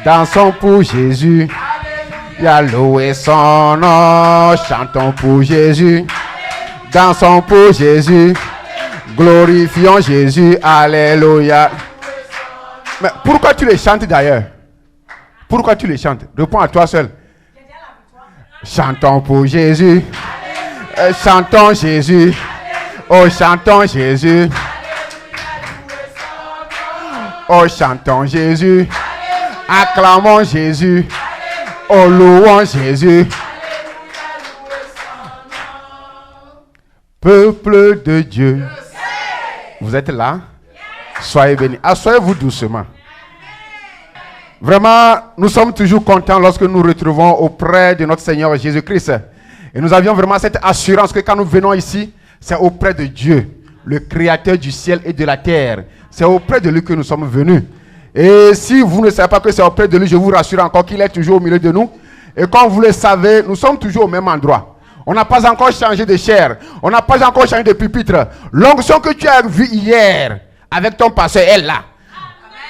Dansons pour Jésus. Louez son nom. Chantons pour Jésus. Dansons pour Jésus. Glorifions Jésus. Alléluia. Mais pourquoi tu les chantes d'ailleurs? Pourquoi tu les chantes? Réponds à toi seul. Chantons pour Jésus. Chantons Jésus. Oh, chantons Jésus. Oh, chantons Jésus. Acclamons Jésus. Oh, louons Jésus. Peuple de Dieu. Vous êtes là? Soyez bénis. Asseyez-vous doucement. Vraiment, nous sommes toujours contents lorsque nous nous retrouvons auprès de notre Seigneur Jésus-Christ. Et nous avions vraiment cette assurance que quand nous venons ici, c'est auprès de Dieu, le Créateur du ciel et de la terre. C'est auprès de lui que nous sommes venus. Et si vous ne savez pas que c'est auprès de lui, je vous rassure encore qu'il est toujours au milieu de nous. Et comme vous le savez, nous sommes toujours au même endroit. On n'a pas encore changé de chair. On n'a pas encore changé de pupitre. L'onction que tu as vue hier avec ton pasteur est là.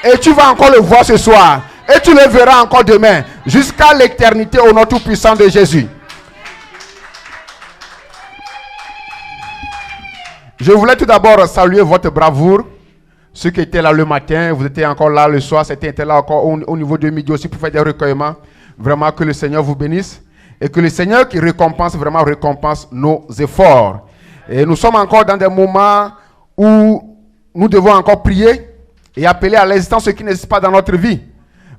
Et tu vas encore le voir ce soir. Et tu le verras encore demain. Jusqu'à l'éternité au nom tout-puissant de Jésus. Je voulais tout d'abord saluer votre bravoure. Ceux qui étaient là le matin, vous étiez encore là le soir, c'était là encore au niveau de midi aussi pour faire des recueillements. Vraiment que le Seigneur vous bénisse. Et que le Seigneur qui récompense, vraiment récompense nos efforts. Et nous sommes encore dans des moments où nous devons encore prier et appeler à l'existence ce qui n'existe pas dans notre vie.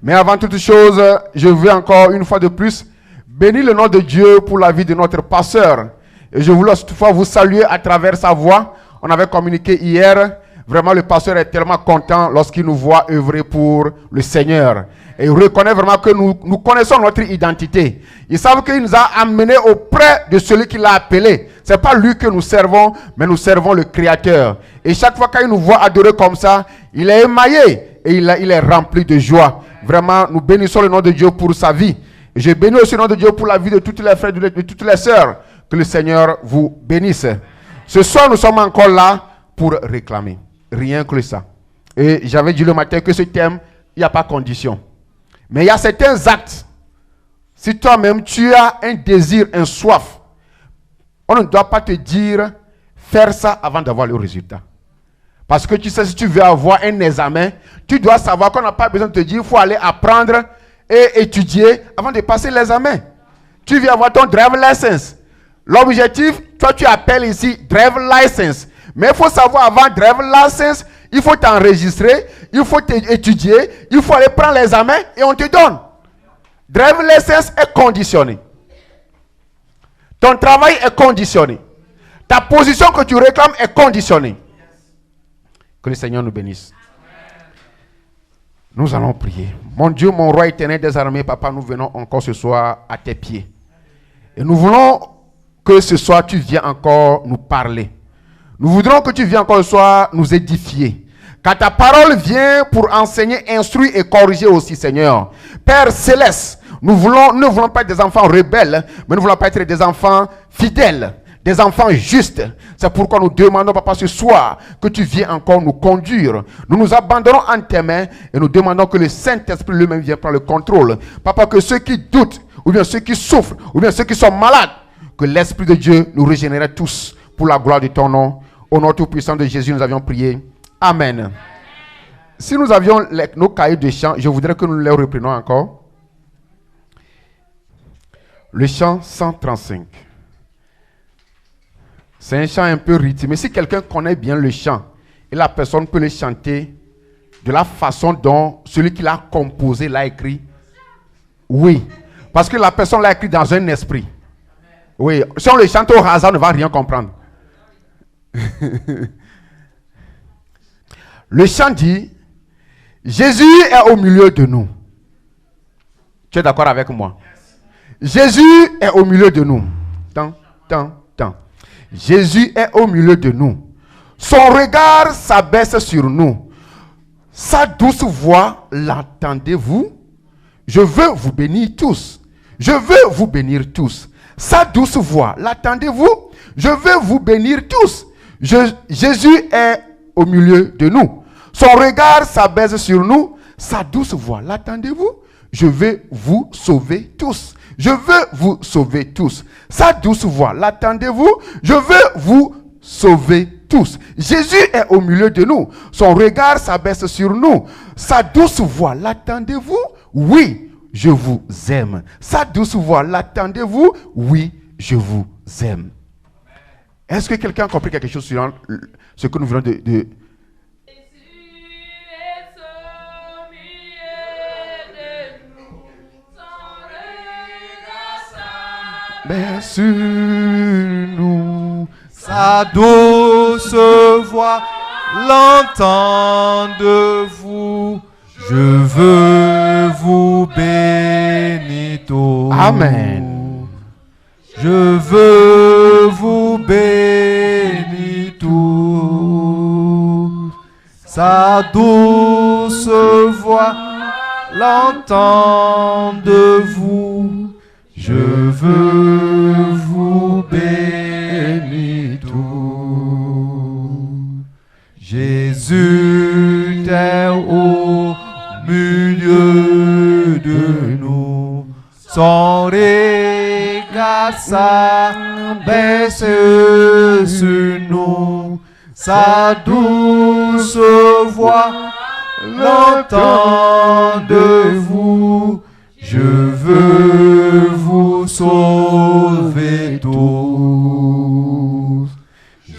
Mais avant toute chose, je veux encore une fois de plus bénir le nom de Dieu pour la vie de notre pasteur. Et je voulais toutefois vous saluer à travers sa voix. On avait communiqué hier. Vraiment, le pasteur est tellement content lorsqu'il nous voit œuvrer pour le Seigneur. Et il reconnaît vraiment que nous connaissons notre identité. Ils savent qu'il nous a amenés auprès de celui qui l'a appelé. Ce n'est pas lui que nous servons, mais nous servons le Créateur. Et chaque fois qu'il nous voit adorer comme ça, il est émaillé et il est rempli de joie. Vraiment, nous bénissons le nom de Dieu pour sa vie. Et je bénis aussi le nom de Dieu pour la vie de tous les frères, de toutes les sœurs. Que le Seigneur vous bénisse. Ce soir, nous sommes encore là pour réclamer. Rien que ça. Et j'avais dit le matin que ce thème, il n'y a pas condition. Mais il y a certains actes. Si toi-même, tu as un désir, un soif, on ne doit pas te dire faire ça avant d'avoir le résultat. Parce que tu sais, si tu veux avoir un examen, tu dois savoir qu'on n'a pas besoin de te dire, il faut aller apprendre et étudier avant de passer l'examen. Tu viens avoir ton driver license. L'objectif, toi tu appelles ici driver license. Mais il faut savoir avant driver license, il faut t'enregistrer, il faut étudier, il faut aller prendre l'examen et on te donne. Driver license est conditionné. Ton travail est conditionné. Ta position que tu réclames est conditionnée. Que le Seigneur nous bénisse. Nous allons prier. Mon Dieu, mon roi éternel des armées, papa, nous venons encore ce soir à tes pieds. Et nous voulons que ce soir tu viennes encore nous parler. Nous voudrons que tu viennes encore ce soir nous édifier. Car ta parole vient pour enseigner, instruire et corriger aussi, Seigneur. Père céleste, nous ne voulons pas être des enfants rebelles, mais nous voulons pas être des enfants fidèles, des enfants justes. C'est pourquoi nous demandons, papa, ce soir, que tu viennes encore nous conduire. Nous nous abandonnons en tes mains et nous demandons que le Saint-Esprit lui-même vienne prendre le contrôle. Papa, que ceux qui doutent, ou bien ceux qui souffrent, ou bien ceux qui sont malades, que l'Esprit de Dieu nous régénère tous pour la gloire de ton nom. Au nom tout-puissant de Jésus, nous avions prié. Amen. Si nous avions nos cahiers de chant, je voudrais que nous les reprenions encore. Le chant 135. C'est un chant un peu rythmé. Si quelqu'un connaît bien le chant, et la personne peut le chanter de la façon dont celui qui l'a composé l'a écrit, oui. Parce que la personne l'a écrit dans un esprit. Oui. Si on le chante au hasard, on ne va rien comprendre. Le chant dit: Jésus est au milieu de nous. Tu es d'accord avec moi? Jésus est au milieu de nous. Tant. Jésus est au milieu de nous. Son regard s'abaisse sur nous. Sa douce voix, l'entendez-vous? Je veux vous bénir tous. Je veux vous bénir tous. Sa douce voix, l'entendez-vous? Je veux vous bénir tous. Jésus est au milieu de nous. Son regard s'abaisse sur nous. Sa douce voix, l'entendez-vous? je vais vous sauver tous. Je veux vous sauver tous. Sa douce voix, l'attendez-vous? Je veux vous sauver tous. Jésus est au milieu de nous. Son regard s'abaisse sur nous. Sa douce voix, l'attendez-vous? Oui, je vous aime. Sa douce voix, l'attendez-vous? Oui, je vous aime. Est-ce que quelqu'un a compris quelque chose sur ce que nous venons de... Mais sur nous, sa douce voix, l'entendez-vous? Je veux vous bénir tous. Amen. Je veux vous bénir tous. Sa douce voix, l'entendez-vous? Je veux vous bénir tous. Jésus est au milieu de nous. Son regard s'abaisse sur nous. Sa douce voix, l'entendez-vous? Je veux vous sauver tous.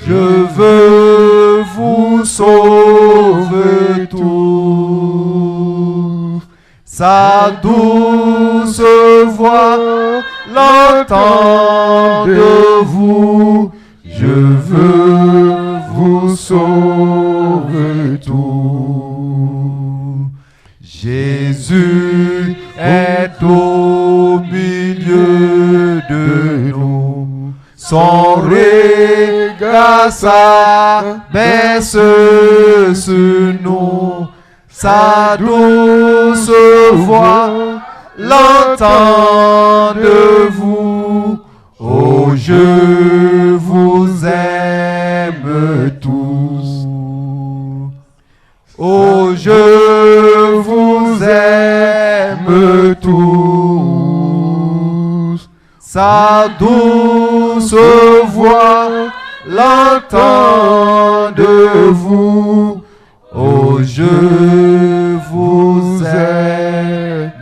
Je veux vous sauver tous. Sa douce voix, l'entendez-vous? Je veux vous sauver tous. Jésus est au milieu de nous. Son regard s'abaisse sur nous. Sa douce voix, l'entendez-vous? Oh, je vous aime tous. Oh, je vous aime tous. Sa douce voix, l'entendez-vous? Oh, je vous aime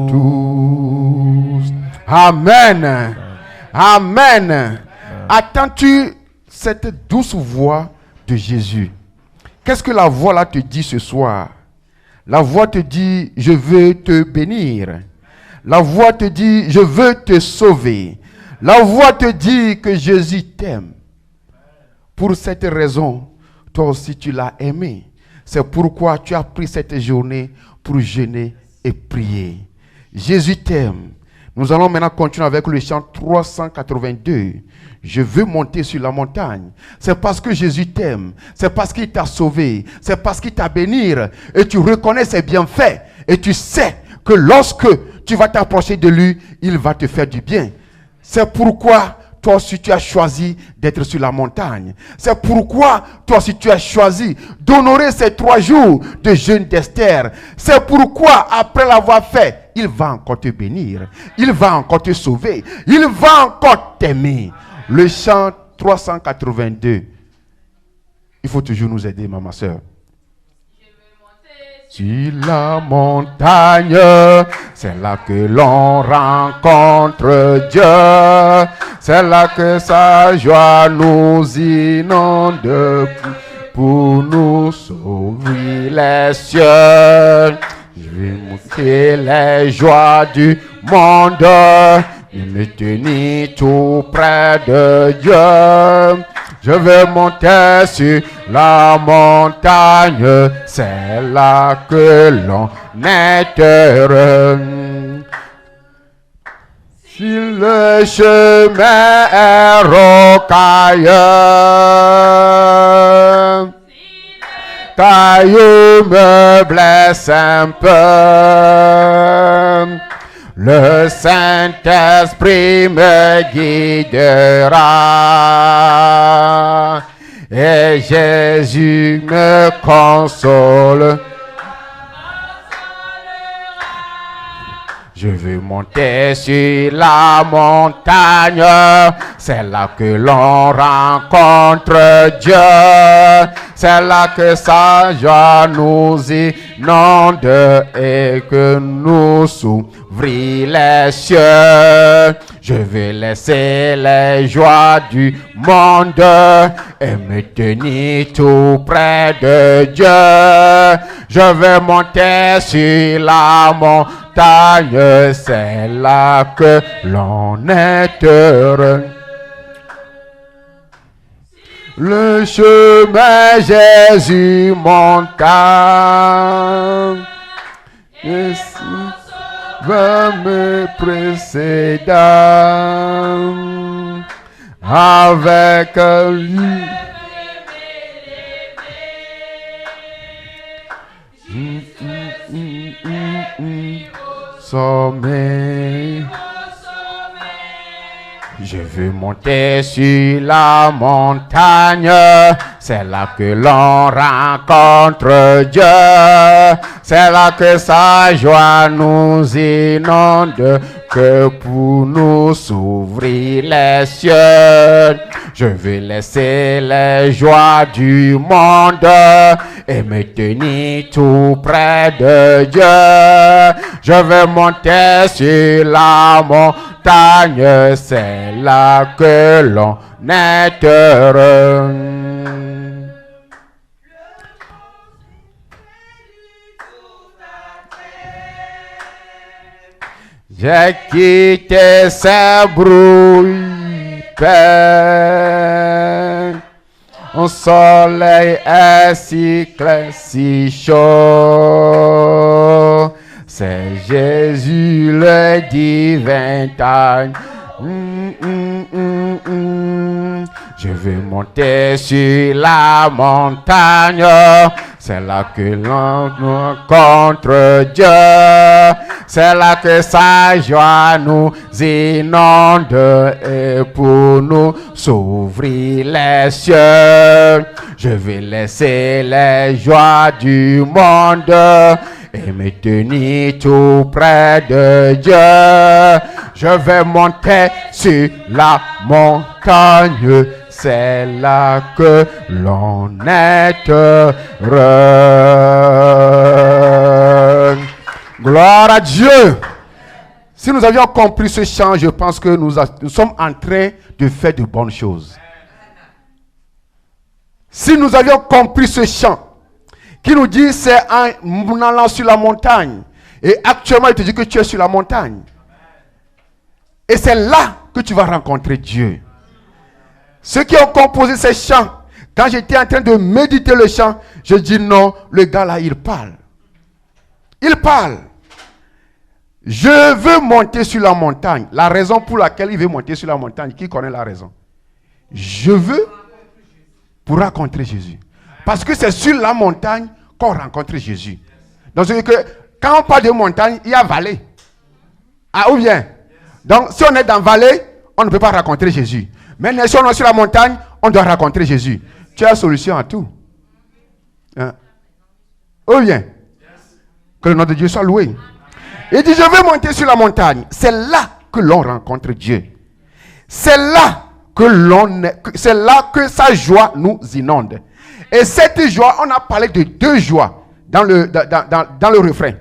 tous. Amen. Amen. Attends-tu cette douce voix de Jésus? Qu'est-ce que la voix là te dit ce soir? La voix te dit, je veux te bénir. La voix te dit, je veux te sauver. La voix te dit que Jésus t'aime. Pour cette raison, toi aussi tu l'as aimé. C'est pourquoi tu as pris cette journée pour jeûner et prier. Jésus t'aime. Nous allons maintenant continuer avec le chant 382. Je veux monter sur la montagne. C'est parce que Jésus t'aime. C'est parce qu'il t'a sauvé. C'est parce qu'il t'a béni. Et tu reconnais ses bienfaits. Et tu sais que lorsque tu vas t'approcher de lui, il va te faire du bien. C'est pourquoi toi aussi tu as choisi d'être sur la montagne. C'est pourquoi toi aussi tu as choisi d'honorer ces 3 jours de jeûne d'Esther. C'est pourquoi après l'avoir fait, il va encore te bénir. Il va encore te sauver. Il va encore t'aimer. Le chant 382. Il faut toujours nous aider, ma soeur. Sur la montagne, c'est là que l'on rencontre Dieu. C'est là que sa joie nous inonde pour nous sauver les cieux. Je vais monter les joies du monde et me tenir tout près de Dieu. Je veux monter sur la montagne, c'est là que l'on est heureux. Si le chemin est rocailleux, caillou me blesse un peu, le Saint-Esprit me guidera et Jésus me console. Je veux monter sur la montagne, c'est là que l'on rencontre Dieu, c'est là que sa joie nous inonde et que nous s'ouvre les cieux. Je veux laisser les joies du monde et me tenir tout près de Dieu. Je veux monter sur la montagne, c'est là que l'on est heureux. Le chemin Jésus montagne, va me précéder avec lui. Sommet. Je veux monter sur la montagne, c'est là que l'on rencontre Dieu, c'est là que sa joie nous inonde, que pour nous s'ouvrir les cieux. Je veux laisser les joies du monde et me tenir tout près de Dieu. Je veux monter sur la montagne, c'est là que l'on est heureux. J'ai quitté ces brouilles, Père. Au soleil est si clair, si chaud. C'est Jésus le divin time. Je veux monter sur la montagne, c'est là que l'on rencontre Dieu, c'est là que sa joie nous inonde et pour nous s'ouvrir les cieux. Je vais laisser les joies du monde et me tenir tout près de Dieu. Je vais monter sur la montagne, c'est là que l'on est heureux. Gloire à Dieu. Si nous avions compris ce chant, je pense que nous sommes en train de faire de bonnes choses. Si nous avions compris ce chant, qui nous dit c'est en allant sur la montagne, et actuellement il te dit que tu es sur la montagne, et c'est là que tu vas rencontrer Dieu. Ceux qui ont composé ces chants, quand j'étais en train de méditer le chant, je dis non, le gars là il parle. Il parle. Je veux monter sur la montagne. La raison pour laquelle il veut monter sur la montagne, qui connaît la raison? Je veux pour rencontrer Jésus. Parce que c'est sur la montagne qu'on rencontre Jésus. Donc c'est que quand on parle de montagne, il y a vallée. Ah, ou bien? Donc si on est dans vallée, on ne peut pas rencontrer Jésus. Mais si on est sur la montagne, on doit rencontrer Jésus. Tu as solution à tout. Hein? Ou bien? Que le nom de Dieu soit loué. Il dit, je veux monter sur la montagne. C'est là que l'on rencontre Dieu. C'est là que sa joie nous inonde. Et cette joie, on a parlé de deux joies dans le refrain.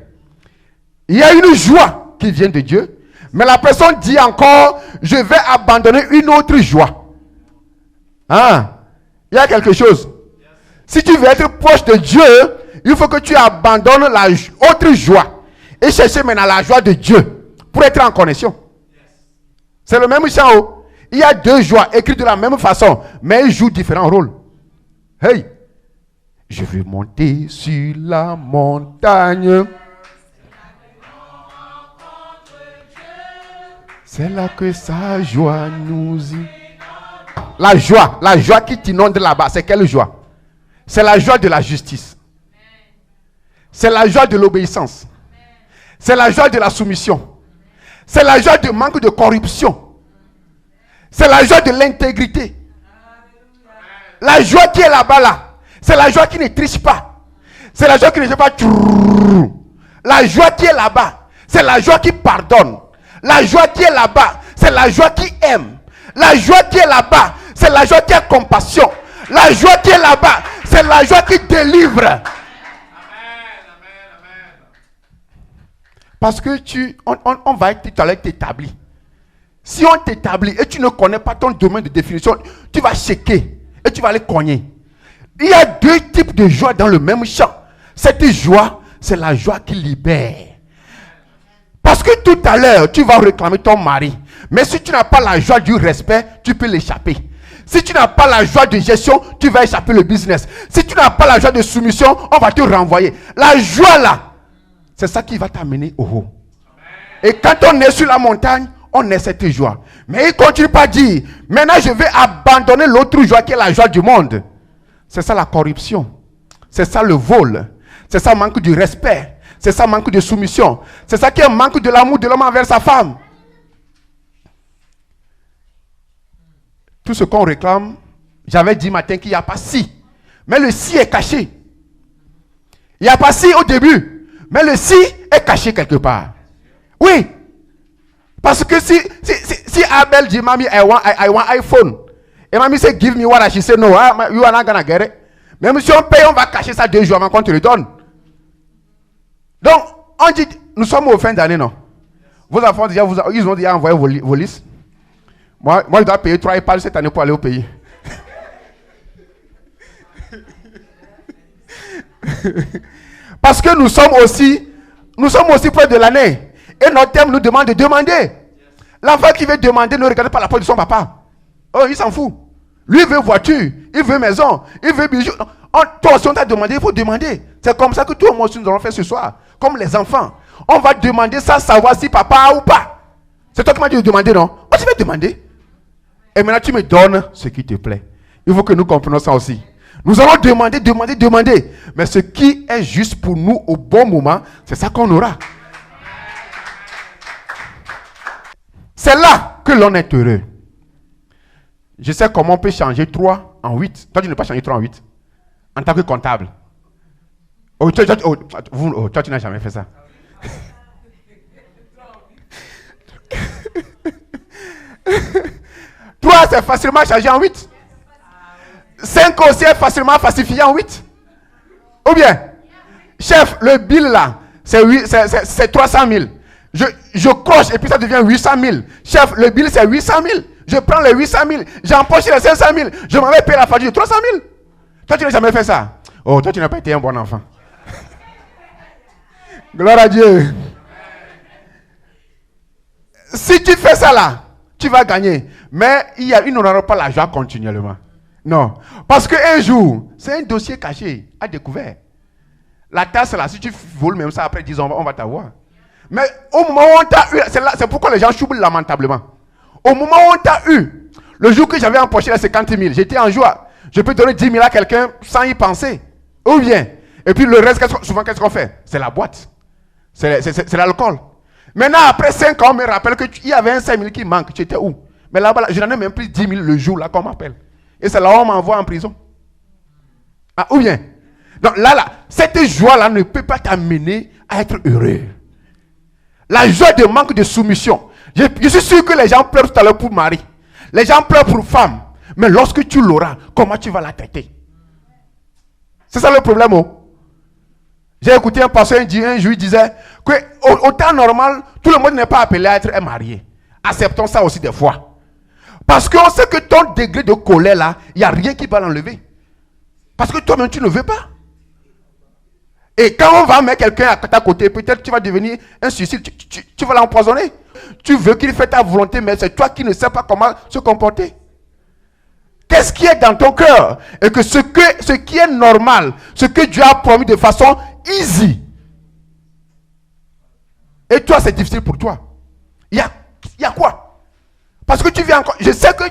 Il y a une joie qui vient de Dieu, mais la personne dit encore, je vais abandonner une autre joie. Hein? Il y a quelque chose. Si tu veux être proche de Dieu, il faut que tu abandonnes la autre joie et chercher maintenant la joie de Dieu pour être en connexion. C'est le même chant. Il y a deux joies écrites de la même façon, mais ils jouent différents rôles. Hey, je vais monter sur la montagne. C'est là que sa joie nous y... La joie qui t'inonde là-bas, c'est quelle joie? C'est la joie de la justice. C'est la joie de l'obéissance. C'est la joie de la soumission. C'est la joie du manque de corruption. C'est la joie de l'intégrité. La joie qui est là-bas, là, c'est la joie qui ne triche pas. C'est la joie qui ne fait pas... La joie qui est là-bas, c'est la joie qui pardonne. La joie qui est là-bas, c'est la joie qui aime. La joie qui est là-bas, c'est la joie qui a compassion. La joie qui est là-bas, c'est la joie qui délivre. Parce que on va t'établir. Si on t'établit et tu ne connais pas ton domaine de définition, tu vas checker et tu vas aller cogner. Il y a deux types de joie dans le même champ. Cette joie, c'est la joie qui libère. Parce que tout à l'heure, tu vas réclamer ton mari. Mais si tu n'as pas la joie du respect, tu peux l'échapper. Si tu n'as pas la joie de gestion, tu vas échapper le business. Si tu n'as pas la joie de soumission, on va te renvoyer. La joie là, c'est ça qui va t'amener au haut. Et quand on est sur la montagne, on est cette joie. Mais il continue pas à dire, maintenant je vais abandonner l'autre joie qui est la joie du monde. C'est ça la corruption. C'est ça le vol. C'est ça le manque de respect. C'est ça le manque de soumission. C'est ça qui est le manque de l'amour de l'homme envers sa femme. Tout ce qu'on réclame, j'avais dit matin qu'il n'y a pas si. Mais le si est caché. Il n'y a pas si au début. Mais le si est caché quelque part. Oui. Parce que si Abel dit, Mommy, I want iPhone. Et Mommy say, give me what? She say, no, you are not gonna get it. Même si on paye, on va cacher ça 2 jours avant qu'on te le donne. Donc, on dit, nous sommes aux fins d'année, non? Vos enfants, déjà, ils ont déjà envoyé vos listes. Moi, je dois payer 3 EPAL cette année pour aller au pays. Parce que nous sommes aussi près de l'année. Et notre thème nous demande de demander. L'enfant qui veut demander ne regarde pas la porte de son papa. Oh, il s'en fout. Lui, il veut voiture, il veut maison, il veut bijoux. Toi aussi, on t'a demandé, il faut demander. C'est comme ça que toi, moi aussi, nous allons faire ce soir. Comme les enfants. On va demander sans savoir si papa a ou pas. C'est toi qui m'as dit de demander, non? Moi, je vais demander. Et maintenant, tu me donnes ce qui te plaît. Il faut que nous comprenions ça aussi. Nous allons demander. Mais ce qui est juste pour nous au bon moment, c'est ça qu'on aura. C'est là que l'on est heureux. Je sais comment on peut changer 3 en 8. Toi, tu ne peux pas changer 3 en 8. En tant que comptable. Oh, toi, tu n'as jamais fait ça. 3, c'est facilement changé en 8. 5 aussi est facilement falsifié en 8. Ou bien, chef, le bill là, c'est 300 000. Je coche et puis ça devient 800 000. Chef, le bill c'est 800 000. Je prends les 800 000. J'empoche les 500 000. Je m'en vais payer la facture de 300 000. Toi, tu n'as jamais fait ça. Oh, toi, tu n'as pas été un bon enfant. Gloire à Dieu. Si tu fais ça là, tu vas gagner. Mais il n'aura pas la joie continuellement. Non. Parce qu'un jour, c'est un dossier caché, à découvert. La tasse là, si tu voles même ça, après 10 ans, on va t'avoir. Mais au moment où on t'a eu, c'est pourquoi les gens choublent lamentablement. Au moment où on t'a eu, le jour que j'avais empoché les 50 000, j'étais en joie. Je peux donner 10 000 à quelqu'un sans y penser. Ou bien. Et puis le reste, souvent, qu'est-ce qu'on fait? C'est la boîte. C'est l'alcool. Maintenant, après 5 ans, on me rappelle qu'il y avait un 5 000 qui manque. Tu étais où? Mais là-bas, je n'en ai même plus 10 000 le jour là qu'on m'appelle. Et c'est là où on m'envoie en prison. Ah, ou bien. Donc là, cette joie-là ne peut pas t'amener à être heureux. La joie de manque de soumission. Je suis sûr que les gens pleurent tout à l'heure pour mari. Les gens pleurent pour femme. Mais lorsque tu l'auras, comment tu vas la traiter? C'est ça le problème. Oh. J'ai écouté un pasteur un jour, il disait qu'au temps normal, tout le monde n'est pas appelé à être marié. Acceptons ça aussi des fois. Parce qu'on sait que ton degré de colère là, il n'y a rien qui va l'enlever. Parce que toi-même, tu ne veux pas. Et quand on va mettre quelqu'un à ta côté, peut-être tu vas devenir un suicide, tu vas l'empoisonner. Tu veux qu'il fasse ta volonté, mais c'est toi qui ne sais pas comment se comporter. Qu'est-ce qui est dans ton cœur? Et que ce qui est normal, ce que Dieu a promis de façon easy. Et toi, c'est difficile pour toi. Il y a quoi? Parce que tu viens encore. Je sais que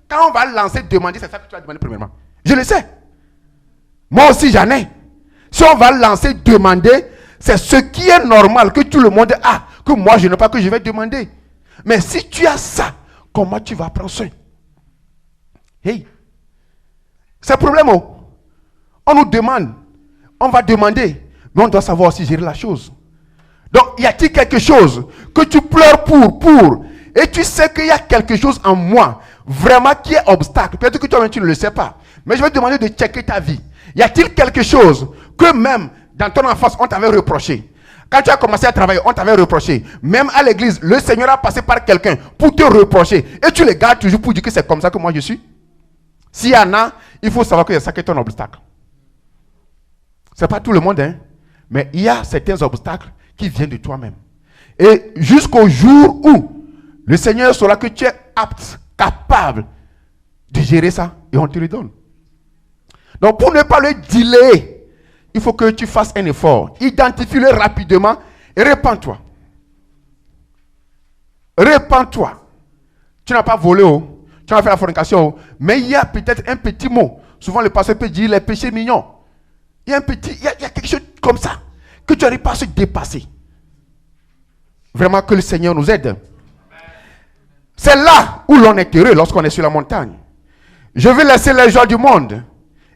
quand on va lancer, demander, c'est ça que tu vas demander premièrement. Je le sais. Moi aussi, j'en ai. Si on va lancer, demander, c'est ce qui est normal que tout le monde a, que moi je n'ai pas, que je vais demander. Mais si tu as ça, comment tu vas prendre soin? Hey, c'est un problème. Oh. On nous demande, on va demander, mais on doit savoir aussi gérer la chose. Donc, Donc, y a-t-il quelque chose que tu pleures pour, et tu sais qu'il y a quelque chose en moi, vraiment qui est obstacle. Peut-être que toi-même tu ne le sais pas. Mais je vais te demander de checker ta vie. Y a-t-il quelque chose que même dans ton enfance, on t'avait reproché? Quand tu as commencé à travailler, on t'avait reproché. Même à l'église, le Seigneur a passé par quelqu'un pour te reprocher. Et tu les gardes toujours pour dire que c'est comme ça que moi je suis. S'il y en a, il faut savoir que c'est ça qui est ton obstacle. Ce n'est pas tout le monde, hein. Mais il y a certains obstacles qui viennent de toi-même. Et jusqu'au jour où le Seigneur saura que tu es apte, capable de gérer ça, et on te le donne. Donc pour ne pas le delayer, il faut que tu fasses un effort. Identifie-le rapidement et répands-toi. Répands-toi. Tu n'as pas volé, tu n'as pas fait la fornication, mais il y a peut-être un petit mot. Souvent le pasteur peut dire les péchés mignons. Il y a il y a quelque chose comme ça que tu n'arrives pas à se dépasser. Vraiment que le Seigneur nous aide. C'est là où l'on est heureux lorsqu'on est sur la montagne. Je vais laisser les joies du monde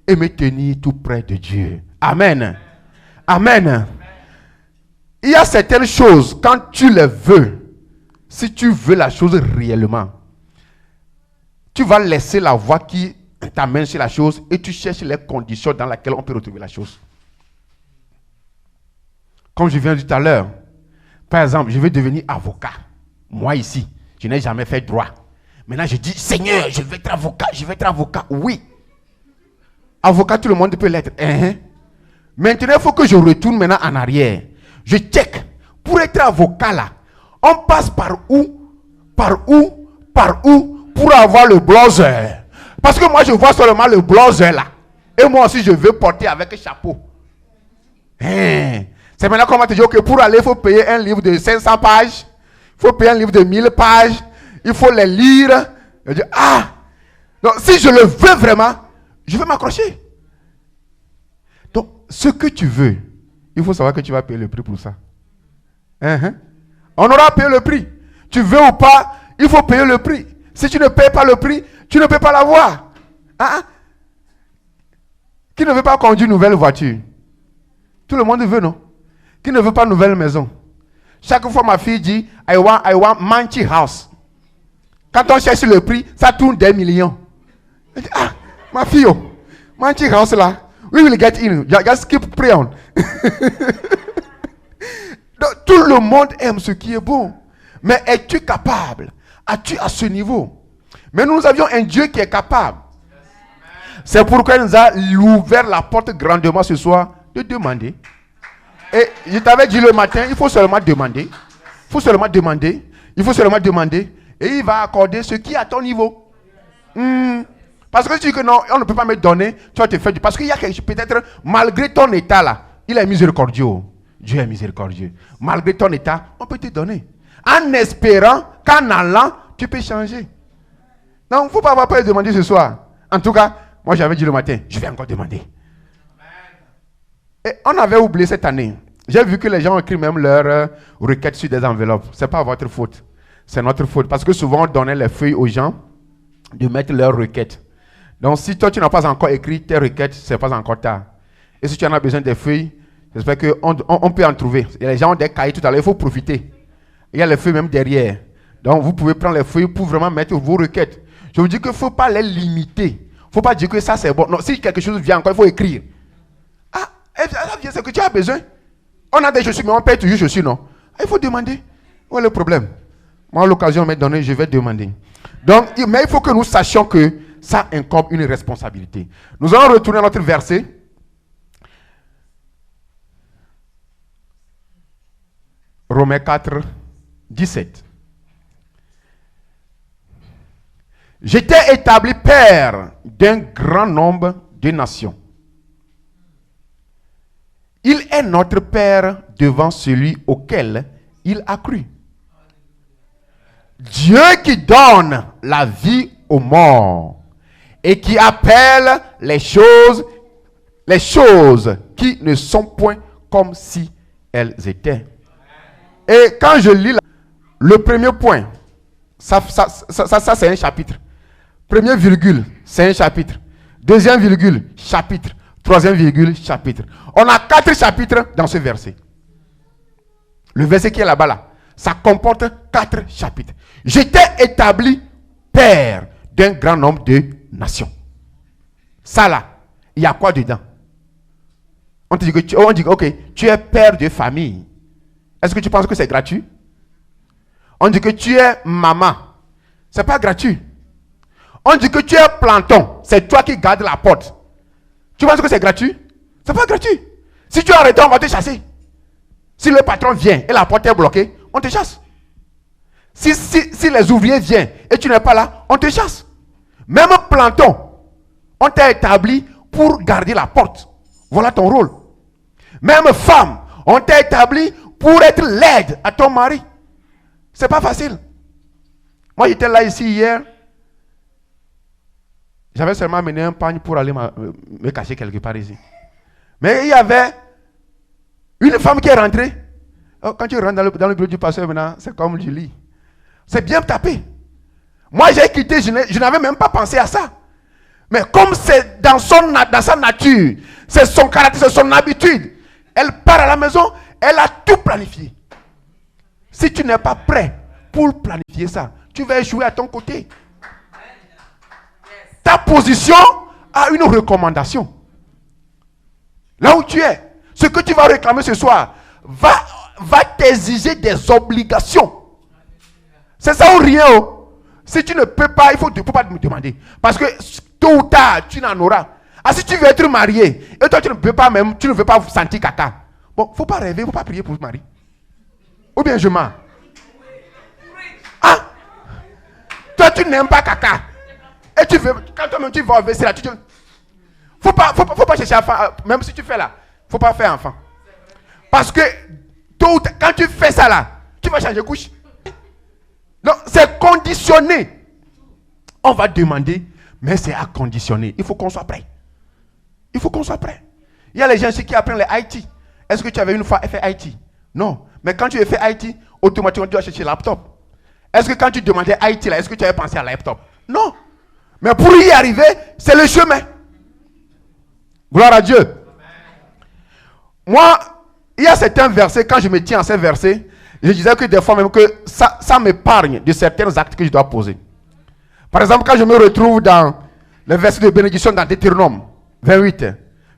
et me tenir tout près de Dieu. Amen. Amen. Il y a certaines choses, quand tu les veux, si tu veux la chose réellement, tu vas laisser la voie qui t'amène sur la chose et tu cherches les conditions dans lesquelles on peut retrouver la chose. Comme je viens de tout à l'heure, par exemple, je veux devenir avocat. Moi ici, je n'ai jamais fait droit. Maintenant, je dis, Seigneur, je vais être avocat, je vais être avocat. Oui. Avocat, tout le monde peut l'être. Maintenant, il faut que je retourne maintenant en arrière. Je check. Pour être avocat là, on passe par où pour avoir le blazer. Parce que moi, je vois seulement le blazer là. Et moi aussi, je veux porter avec un chapeau. C'est maintenant qu'on va te dire que pour aller, il faut payer un livre de 500 pages. Il faut payer un livre de 1000 pages. Il faut les lire. Je dis, donc si je le veux vraiment, je vais m'accrocher. Donc, ce que tu veux, il faut savoir que tu vas payer le prix pour ça. On aura payé le prix. Tu veux ou pas, il faut payer le prix. Si tu ne payes pas le prix, tu ne peux pas l'avoir. Qui ne veut pas conduire une nouvelle voiture? Tout le monde veut, non? Qui ne veut pas une nouvelle maison? Chaque fois, ma fille dit, I want Manchi House. Quand on cherche le prix, ça tourne des millions. Elle dit, ma fille, Manchi House là, we will get in. Just keep praying. Donc, tout le monde aime ce qui est bon. Mais es-tu capable? As-tu à ce niveau? Mais nous avions un Dieu qui est capable. C'est pourquoi il nous a ouvert la porte grandement ce soir de demander. Et je t'avais dit le matin, il faut seulement demander. Il faut seulement demander. Il faut seulement demander. Et il va accorder ce qui est à ton niveau. Parce que si tu dis que non, on ne peut pas me donner, tu vas te faire du... Parce qu'il y a quelque chose, peut-être, malgré ton état là, il est miséricordieux. Dieu est miséricordieux. Malgré ton état, on peut te donner. En espérant qu'en allant, tu peux changer. Donc, il ne faut pas avoir peur de demander ce soir. En tout cas, moi j'avais dit le matin, je vais encore demander. Et on avait oublié cette année. J'ai vu que les gens écrivent même leurs requêtes sur des enveloppes. Ce n'est pas votre faute. C'est notre faute. Parce que souvent, on donnait les feuilles aux gens de mettre leurs requêtes. Donc, si toi, tu n'as pas encore écrit tes requêtes, ce n'est pas encore tard. Et si tu en as besoin des feuilles, j'espère qu'on peut en trouver. Et les gens ont des cahiers tout à l'heure, il faut profiter. Il y a les feuilles même derrière. Donc, vous pouvez prendre les feuilles pour vraiment mettre vos requêtes. Je vous dis qu'il ne faut pas les limiter. Il ne faut pas dire que ça, c'est bon. Non, si quelque chose vient encore, il faut écrire. C'est ce que tu as besoin. On a des chaussures, mais on paye toujours chaussures, non? Il faut demander. Où est le problème? Moi, à l'occasion m'est donnée, je vais demander. Donc, mais il faut que nous sachions que ça incombe une responsabilité. Nous allons retourner à notre verset. Romains 4, 17. J'étais établi père d'un grand nombre de nations. Il est notre Père devant celui auquel il a cru. Dieu qui donne la vie aux morts et qui appelle les choses qui ne sont point comme si elles étaient. Et quand je lis le premier point, ça c'est un chapitre. Premier virgule, c'est un chapitre. Deuxième virgule, chapitre. Troisième virgule, chapitre. On a 4 chapitres dans ce verset. le verset qui est là-bas, là, ça comporte 4 chapitres. J'étais établi père d'un grand nombre de nations. Ça là, il y a quoi dedans? On te dit que ok, tu es père de famille. Est-ce que tu penses que c'est gratuit? On dit que tu es maman. C'est pas gratuit. On dit que tu es planton. C'est toi qui gardes la porte. Tu penses que c'est gratuit? C'est pas gratuit. Si tu es arrêté, on va te chasser. Si le patron vient et la porte est bloquée, on te chasse. Si les ouvriers viennent et tu n'es pas là, on te chasse. Même planton, on t'a établi pour garder la porte. Voilà ton rôle. Même femme, on t'a établi pour être l'aide à ton mari. C'est pas facile. Moi, j'étais là ici hier. J'avais seulement amené un pagne pour aller me cacher quelque part ici. Mais il y avait une femme qui est rentrée. Oh, quand tu rentres dans le bureau du pasteur maintenant, c'est comme je lis. C'est bien tapé. Moi, j'ai quitté, je n'avais même pas pensé à ça. Mais comme c'est dans sa nature, c'est son caractère, c'est son habitude, elle part à la maison, elle a tout planifié. Si tu n'es pas prêt pour planifier ça, tu vas échouer à ton côté. Ta position a une recommandation. Là où tu es, ce que tu vas réclamer ce soir va t'exiger des obligations. C'est ça ou rien. Oh. Si tu ne peux pas, il ne faut pas me demander. Parce que tôt ou tard, tu n'en auras. Ah, si tu veux être marié, et toi tu ne peux pas même, tu ne veux pas sentir caca. Bon, il ne faut pas rêver, il ne faut pas prier pour le mari. Ou bien je mens. Ah, toi tu n'aimes pas caca. Et tu veux, quand toi-même tu vas au WC là, faut pas chercher enfant, même si tu fais là, faut pas faire enfant. Parce que tôt ou tard, quand tu fais ça là, tu vas changer de couche. Donc c'est conditionné. On va demander, mais c'est à conditionner. Il faut qu'on soit prêt. Il faut qu'on soit prêt. Il y a les gens ici qui apprennent les IT. Est-ce que tu avais une fois fait IT? Non. Mais quand tu as fait IT, automatiquement tu vas chercher laptop. Est-ce que quand tu demandais IT là, est-ce que tu avais pensé à laptop? Non. Mais pour y arriver, c'est le chemin. Gloire à Dieu. Moi, il y a certains versets, quand je me tiens à ces versets, je disais que des fois même que ça m'épargne de certains actes que je dois poser. Par exemple, quand je me retrouve dans le verset de bénédiction dans Deutéronome 28,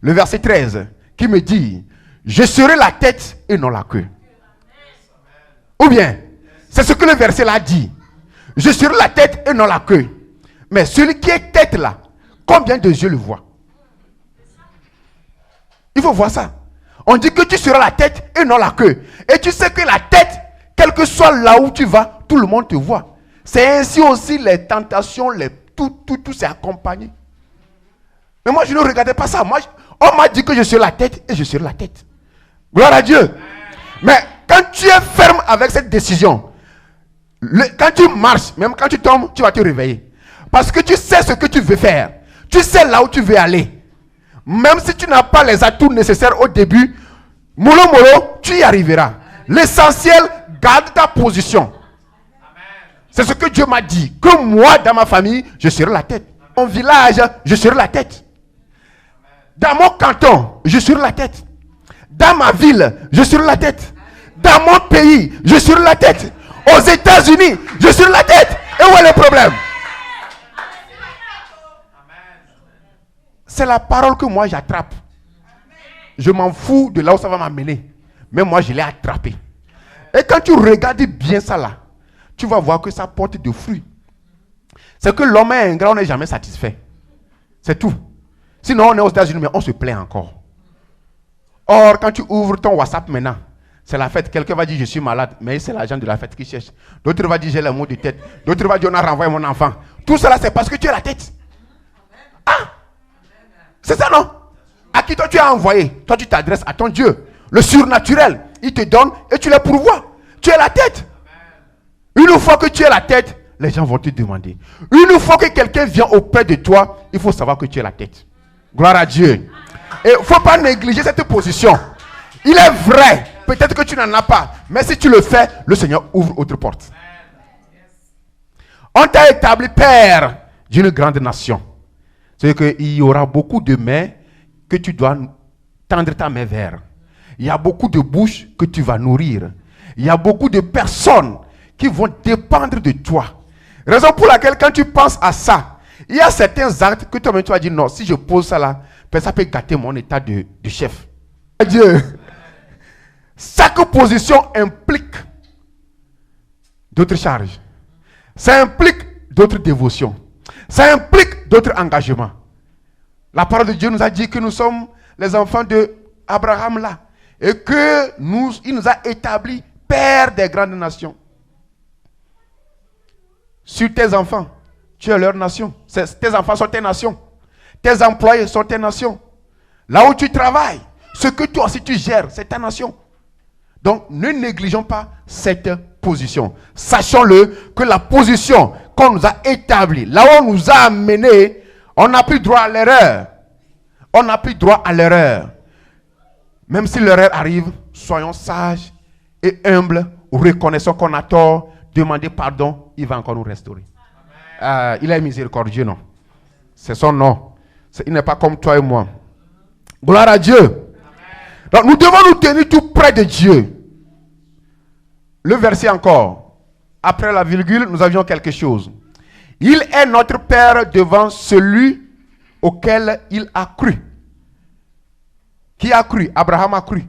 le verset 13, qui me dit, je serai la tête et non la queue. Ou bien, c'est ce que le verset là dit. Je serai la tête et non la queue. Mais celui qui est tête là, combien de yeux le voient? Il faut voir ça. On dit que tu seras la tête et non la queue. Et tu sais que la tête, quel que soit là où tu vas, tout le monde te voit. C'est ainsi aussi les tentations, tout s'est accompagné. Mais moi, je ne regardais pas ça. Moi, on m'a dit que je suis la tête et je suis la tête. Gloire à Dieu. Mais quand tu es ferme avec cette décision, quand tu marches, même quand tu tombes, tu vas te réveiller. Parce que tu sais ce que tu veux faire. Tu sais là où tu veux aller. Même si tu n'as pas les atouts nécessaires au début, mollo, tu y arriveras. L'essentiel, garde ta position. C'est ce que Dieu m'a dit. Que moi, dans ma famille, je serai la tête. Dans mon village, je serai la tête. Dans mon canton, je serai la tête. Dans ma ville, je serai la tête. Dans mon pays, je serai la tête. Aux États-Unis, je serai la tête. Et où est le problème? C'est la parole que moi j'attrape. Je m'en fous de là où ça va m'amener. Mais moi je l'ai attrapé. Et quand tu regardes bien ça là, tu vas voir que ça porte de fruits. C'est que l'homme est ingrat, on n'est jamais satisfait. C'est tout. Sinon on est aux États-Unis, mais on se plaint encore. Or, quand tu ouvres ton WhatsApp maintenant, c'est la fête. Quelqu'un va dire je suis malade, mais c'est l'agent de la fête qui cherche. D'autres vont dire j'ai les maux de tête. D'autres vont dire on a renvoyé mon enfant. Tout cela c'est parce que tu as la tête. Ah! C'est ça, non? À qui toi tu as envoyé? Toi tu t'adresses à ton Dieu. Le surnaturel, il te donne et tu les pourvois. Tu es la tête. Une fois que tu es la tête, les gens vont te demander. Une fois que quelqu'un vient auprès de toi, il faut savoir que tu es la tête. Gloire à Dieu. Et il ne faut pas négliger cette position. Il est vrai, peut-être que tu n'en as pas, mais si tu le fais, le Seigneur ouvre autre porte. On t'a établi père d'une grande nation. C'est-à-dire qu'il y aura beaucoup de mains que tu dois tendre ta main vers. Il y a beaucoup de bouches que tu vas nourrir. Il il y a beaucoup de personnes qui vont dépendre de toi. Raison pour laquelle quand tu penses à ça, il y a certains actes que toi-même tu vas dire non, si je pose ça là, ça peut gâter mon état de chef. Dieu. Chaque position implique d'autres charges. Ça implique d'autres dévotions. Ça implique d'autres engagements. La parole de Dieu nous a dit que nous sommes les enfants d'Abraham là. Et que il nous a établis père des grandes nations. Sur tes enfants, tu es leur nation. Tes enfants sont tes nations. Tes employés sont tes nations. Là où tu travailles, ce que toi aussi tu gères, c'est ta nation. Donc ne négligeons pas cette position. Sachons-le que la position qu'on nous a établie, là où on nous a amenés, on n'a plus droit à l'erreur. On n'a plus droit à l'erreur. Même si l'erreur arrive, soyons sages et humbles, reconnaissons qu'on a tort, demandez pardon, il va encore nous restaurer. Il est miséricordieux, non? C'est son nom. Il n'est pas comme toi et moi. Gloire à Dieu. Amen. Donc nous devons nous tenir tout près de Dieu. Le verset encore. Après la virgule, nous avions quelque chose. Il est notre Père devant celui auquel il a cru. Qui a cru? Abraham a cru.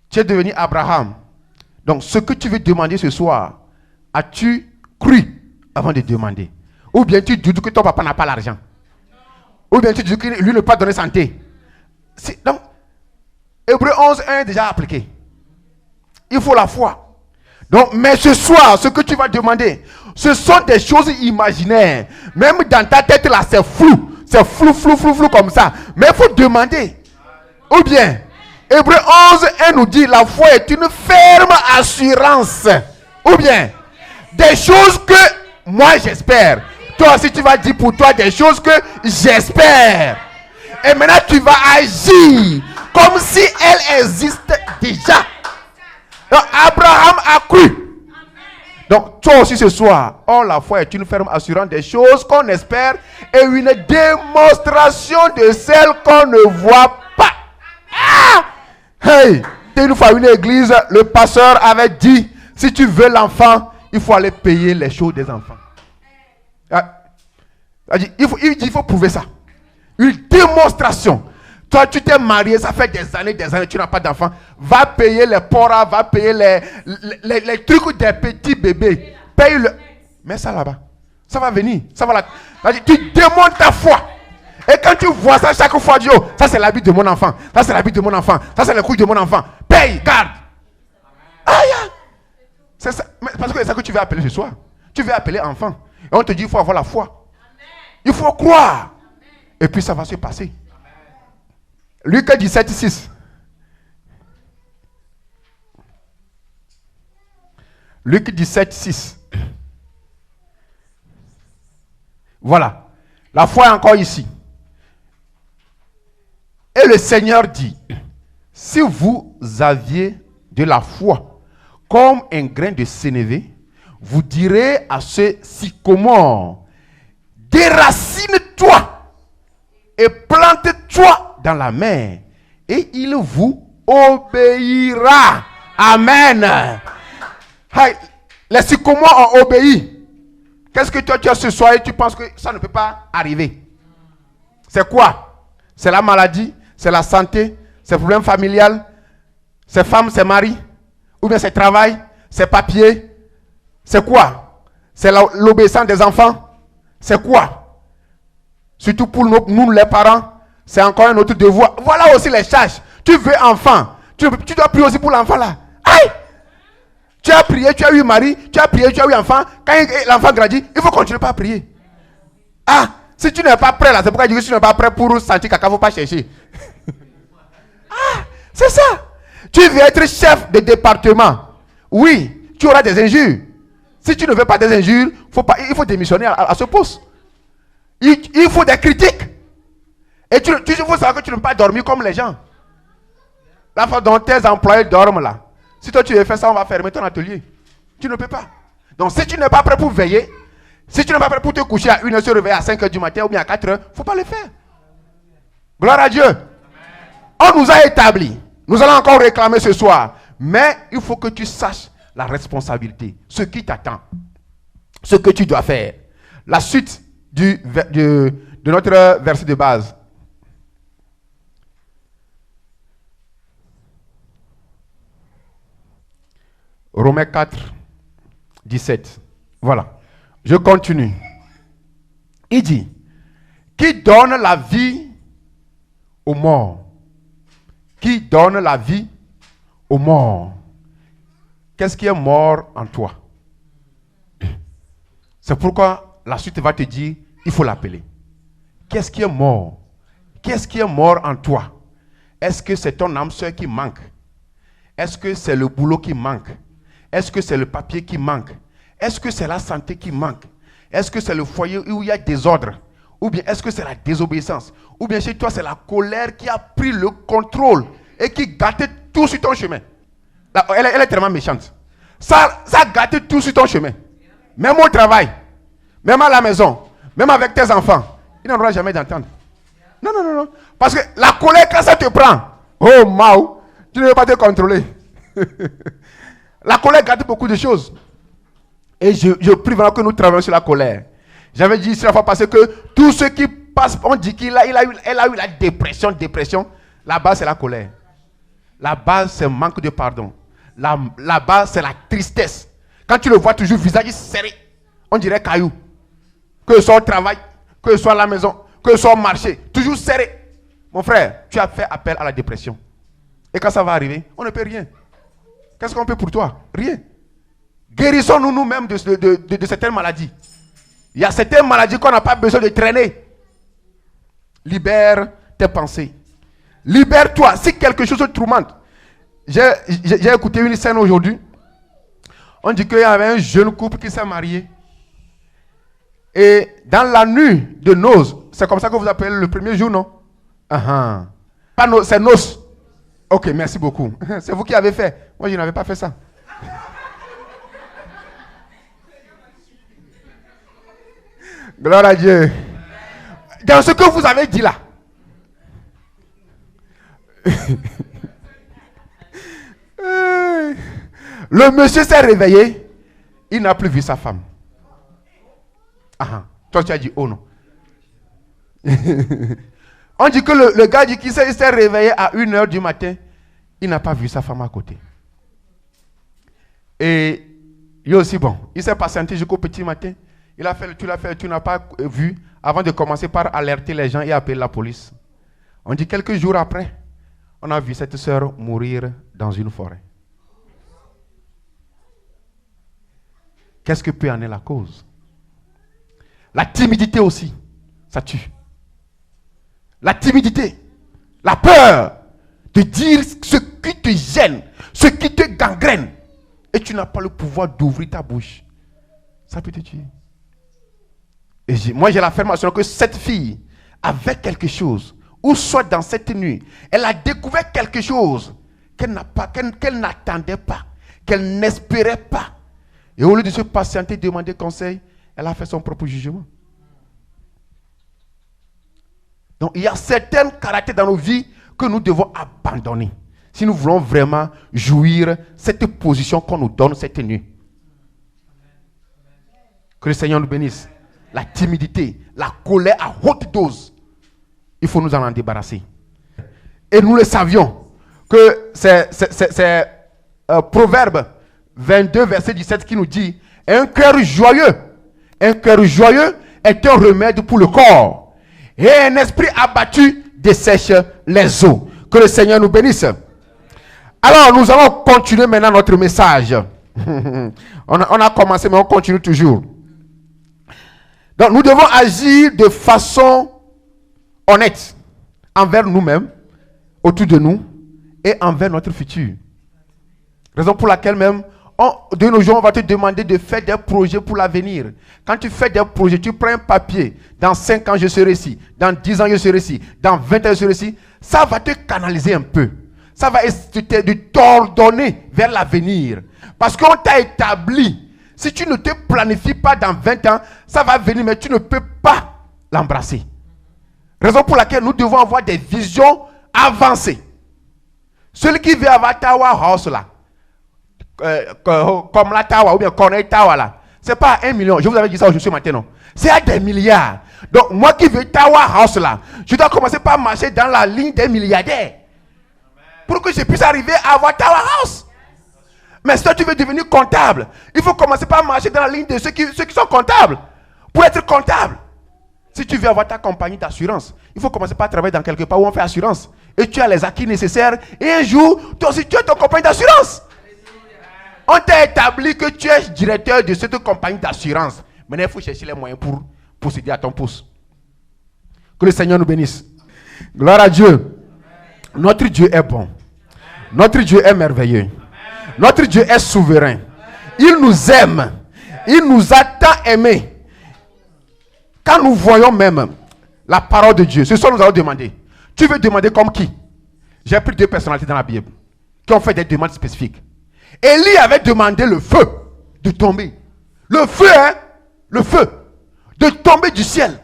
Tu es devenu Abraham. Donc ce que tu veux demander ce soir, as-tu cru avant de demander? Ou bien tu doutes que ton papa n'a pas l'argent? Ou bien tu dis que lui ne peut pas donner santé? Donc, Hébreux 11:1 est déjà appliqué. Il faut la foi. Donc, mais ce soir, ce que tu vas demander, ce sont des choses imaginaires. Même dans ta tête là, c'est flou. C'est flou comme ça. Mais il faut demander. Ou bien, Hébreux 11:1 nous dit, la foi est une ferme assurance. Ou bien, des choses que moi j'espère. Toi aussi tu vas dire pour toi des choses que j'espère. Et maintenant tu vas agir comme si elles existent déjà. Donc Abraham a cru. Donc toi aussi ce soir, la foi est une ferme assurance des choses qu'on espère et une démonstration de celles qu'on ne voit pas. Hey, une fois une église, le pasteur avait dit, si tu veux l'enfant, il faut aller payer les choses des enfants. Il faut prouver ça. Une démonstration. Toi, tu t'es marié, ça fait des années, tu n'as pas d'enfant. Va payer les poras, va payer les trucs des petits bébés. Paye le. Mets ça là-bas. Ça va venir. Ça va là. Tu démontres ta foi. Et quand tu vois ça chaque fois, Dieu, ça c'est l'habit de mon enfant. Ça c'est l'habit de mon enfant. Ça c'est le couille de mon enfant. Paye, garde. Aïe. C'est ça. Parce que c'est ça que tu veux appeler ce soir. Tu veux appeler enfant. Et on te dit, il faut avoir la foi. Il faut croire. Et puis ça va se passer. Luc 17:6. Luc 17:6. Voilà. La foi est encore ici. Et le Seigneur dit, si vous aviez de la foi comme un grain de sénévé, vous direz à ce sycomore, déracine-toi et plante-toi dans la mer, et il vous obéira. Amen. Hey, les sycomores ont obéi. Qu'est-ce que toi tu as ce soir et tu penses que ça ne peut pas arriver? C'est quoi? C'est la maladie, c'est la santé, c'est le problème familial, c'est femme, c'est mari, ou bien c'est travail, c'est papier. C'est quoi? C'est l'obéissance des enfants. C'est quoi? Surtout pour nous les parents, c'est encore un autre devoir. Voilà aussi les charges. Tu veux enfant, tu dois prier aussi pour l'enfant là. Aïe! Tu as prié, tu as eu mari, tu as prié, tu as eu enfant. Quand l'enfant grandit, il faut continuer à prier. Si tu n'es pas prêt là, c'est pourquoi je dis que si tu n'es pas prêt pour sentir caca, il ne faut pas chercher. C'est ça. Tu veux être chef de département. Oui, tu auras des injures. Si tu ne veux pas des injures, il faut démissionner à ce poste. Il faut des critiques. Et il faut savoir que tu ne peux pas dormir comme les gens. La fois dont tes employés dorment là. Si toi tu veux faire ça, on va fermer ton atelier. Tu ne peux pas. Donc si tu n'es pas prêt pour veiller, si tu n'es pas prêt pour te coucher à 1h, se réveiller à 5h du matin ou bien à 4h, il ne faut pas le faire. Gloire à Dieu. On nous a établis. Nous allons encore réclamer ce soir. Mais il faut que tu saches la responsabilité, ce qui t'attend, ce que tu dois faire. La suite de notre verset de base. Romains 4, 17. Voilà. Je continue. Il dit, qui donne la vie aux morts? Qui donne la vie aux morts? Qu'est-ce qui est mort en toi? C'est pourquoi la suite va te dire, il faut l'appeler. Qu'est-ce qui est mort? Qu'est-ce qui est mort en toi? Est-ce que c'est ton âme sœur qui manque? Est-ce que c'est le boulot qui manque? Est-ce que c'est le papier qui manque? Est-ce que c'est la santé qui manque? Est-ce que c'est le foyer où il y a désordre? Ou bien est-ce que c'est la désobéissance? Ou bien chez toi c'est la colère qui a pris le contrôle et qui gâte tout sur ton chemin? Elle est tellement méchante. Ça gâte tout sur ton chemin. Même au travail, même à la maison, même avec tes enfants. Il n'en aura jamais d'entendre. Non, non, non, non. Parce que la colère, quand ça te prend, oh Mao, tu ne veux pas te contrôler. La colère gâte beaucoup de choses. Et je prie vraiment que nous travaillons sur la colère. J'avais dit ici la fois passée que tous ceux qui passent, on dit qu'elle a eu la dépression. La base, c'est la colère. La base, c'est le manque de pardon. La base, c'est la tristesse. Quand tu le vois toujours visage serré, on dirait caillou. Que ce soit au travail, que ce soit à la maison, que ce soit au marché, toujours serré. Mon frère, tu as fait appel à la dépression. Et quand ça va arriver, on ne peut rien. Qu'est-ce qu'on peut pour toi? Rien. Guérissons-nous nous-mêmes de certaines maladies. Il y a certaines maladies qu'on n'a pas besoin de traîner. Libère tes pensées. Libère-toi. Si quelque chose te tourmente. J'ai écouté une scène aujourd'hui. On dit qu'il y avait un jeune couple qui s'est marié. Et dans la nuit de noces, c'est comme ça que vous appelez le premier jour, non? Pas no, c'est noces. Ok, merci beaucoup. C'est vous qui avez fait. Moi, je n'avais pas fait ça. Gloire à Dieu. Dans ce que vous avez dit là. Le monsieur s'est réveillé. Il n'a plus vu sa femme. Toi, tu as dit oh non. On dit que le gars dit qu'il s'est réveillé à 1h du matin. Il n'a pas vu sa femme à côté. Et il est aussi bon. Il s'est patienté jusqu'au petit matin. Il a fait le tour, tu n'as pas vu, avant de commencer par alerter les gens et appeler la police. On dit quelques jours après, on a vu cette sœur mourir dans une forêt. Qu'est-ce que peut en être la cause? La timidité aussi, ça tue. La timidité, la peur de dire ce qui te gêne, ce qui te gangrène, et tu n'as pas le pouvoir d'ouvrir ta bouche. Ça peut te tuer. Et moi j'ai l'affirmation que cette fille avait quelque chose, ou soit dans cette nuit, elle a découvert quelque chose qu'elle n'attendait pas, qu'elle n'espérait pas. Et au lieu de se patienter, demander conseil, elle a fait son propre jugement. Donc il y a certains caractères dans nos vies que nous devons abandonner si nous voulons vraiment jouir cette position qu'on nous donne cette nuit. Que le Seigneur nous bénisse. La timidité, la colère à haute dose, il faut nous en débarrasser. Et nous le savions que c'est Proverbe 22, verset 17 qui nous dit un cœur joyeux est un remède pour le corps, et un esprit abattu dessèche les eaux. Que le Seigneur nous bénisse. Alors nous allons continuer maintenant notre message. on a commencé, mais on continue toujours. Donc nous devons agir de façon honnête envers nous-mêmes, autour de nous, et envers notre futur. Raison pour laquelle même, de nos jours, on va te demander de faire des projets pour l'avenir. Quand tu fais des projets, tu prends un papier. Dans 5 ans, je serai ici. Dans 10 ans, je serai ici. Dans 20 ans, je serai ici. Ça va te canaliser un peu. Ça va t'ordonner vers l'avenir. Parce qu'on t'a établi. Si tu ne te planifies pas dans 20 ans, ça va venir, mais tu ne peux pas l'embrasser. Raison pour laquelle nous devons avoir des visions avancées. Celui qui veut avoir Tower House là, comme la Tawa ou bien Corneille Tawa là. C'est pas 1 million. Je vous avais dit ça aujourd'hui ce matin, non? C'est à des milliards. Donc, moi qui veux Tawa House là, je dois commencer par marcher dans la ligne des milliardaires. Pour que je puisse arriver à avoir Tawa House. Mais si toi tu veux devenir comptable, il faut commencer par marcher dans la ligne de ceux qui sont comptables. Pour être comptable. Si tu veux avoir ta compagnie d'assurance, il faut commencer par travailler dans quelque part où on fait assurance. Et tu as les acquis nécessaires. Et un jour, toi aussi tu as ton compagnie d'assurance. On t'a établi que tu es directeur de cette compagnie d'assurance. Maintenant, il faut chercher les moyens pour posséder à ton poste. Que le Seigneur nous bénisse. Gloire à Dieu. Notre Dieu est bon. Notre Dieu est merveilleux. Notre Dieu est souverain. Il nous aime. Il nous a tant aimés. Quand nous voyons même la parole de Dieu, c'est ce que nous allons demander. Tu veux demander comme qui? J'ai pris 2 personnalités dans la Bible qui ont fait des demandes spécifiques. Élie avait demandé le feu de tomber. Le feu, hein? Le feu. De tomber du ciel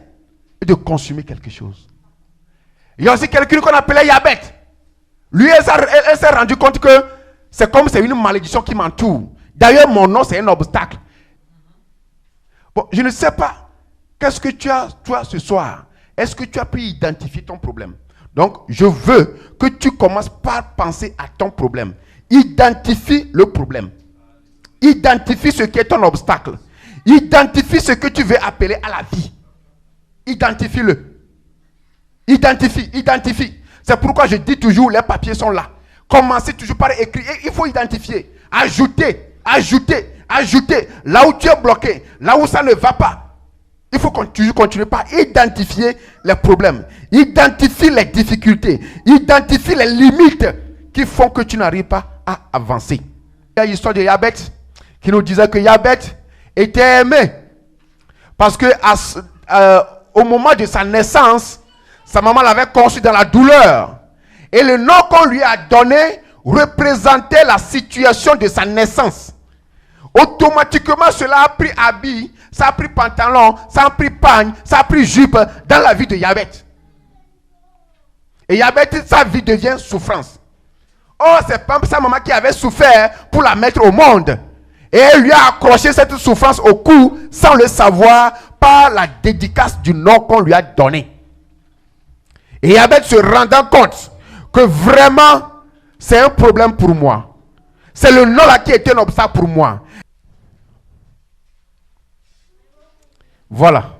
et de consumer quelque chose. Il y a aussi quelqu'un qu'on appelait Yabet. Lui, elle s'est rendu compte que c'est comme c'est une malédiction qui m'entoure. D'ailleurs, mon nom, c'est un obstacle. Bon, je ne sais pas. Qu'est-ce que tu as, toi, ce soir? Est-ce que tu as pu identifier ton problème? Donc, je veux que tu commences par penser à ton problème. Identifie le problème. Identifie ce qui est ton obstacle. Identifie ce que tu veux appeler à la vie. Identifie-le. Identifie. C'est pourquoi je dis toujours, les papiers sont là. Commencez toujours par écrire. Il faut identifier. Ajouter. Là où tu es bloqué, là où ça ne va pas. Il faut continuer par identifier les problèmes. Identifie les difficultés. Identifie les limites qui font que tu n'arrives pas à avancer. Il y a l'histoire de Yabet qui nous disait que Yabet était aimé. Parce que au moment de sa naissance, sa maman l'avait conçu dans la douleur. Et le nom qu'on lui a donné représentait la situation de sa naissance. Automatiquement, cela a pris habit, ça a pris pantalon, ça a pris pagne, ça a pris jupe dans la vie de Yabet. Et Yabet, sa vie devient souffrance. Oh, c'est pas sa maman qui avait souffert pour la mettre au monde. Et elle lui a accroché cette souffrance au cou sans le savoir par la dédicace du nom qu'on lui a donné. Et Yabet se rendant compte que vraiment c'est un problème pour moi. C'est le nom là qui était un obstacle pour moi. Voilà.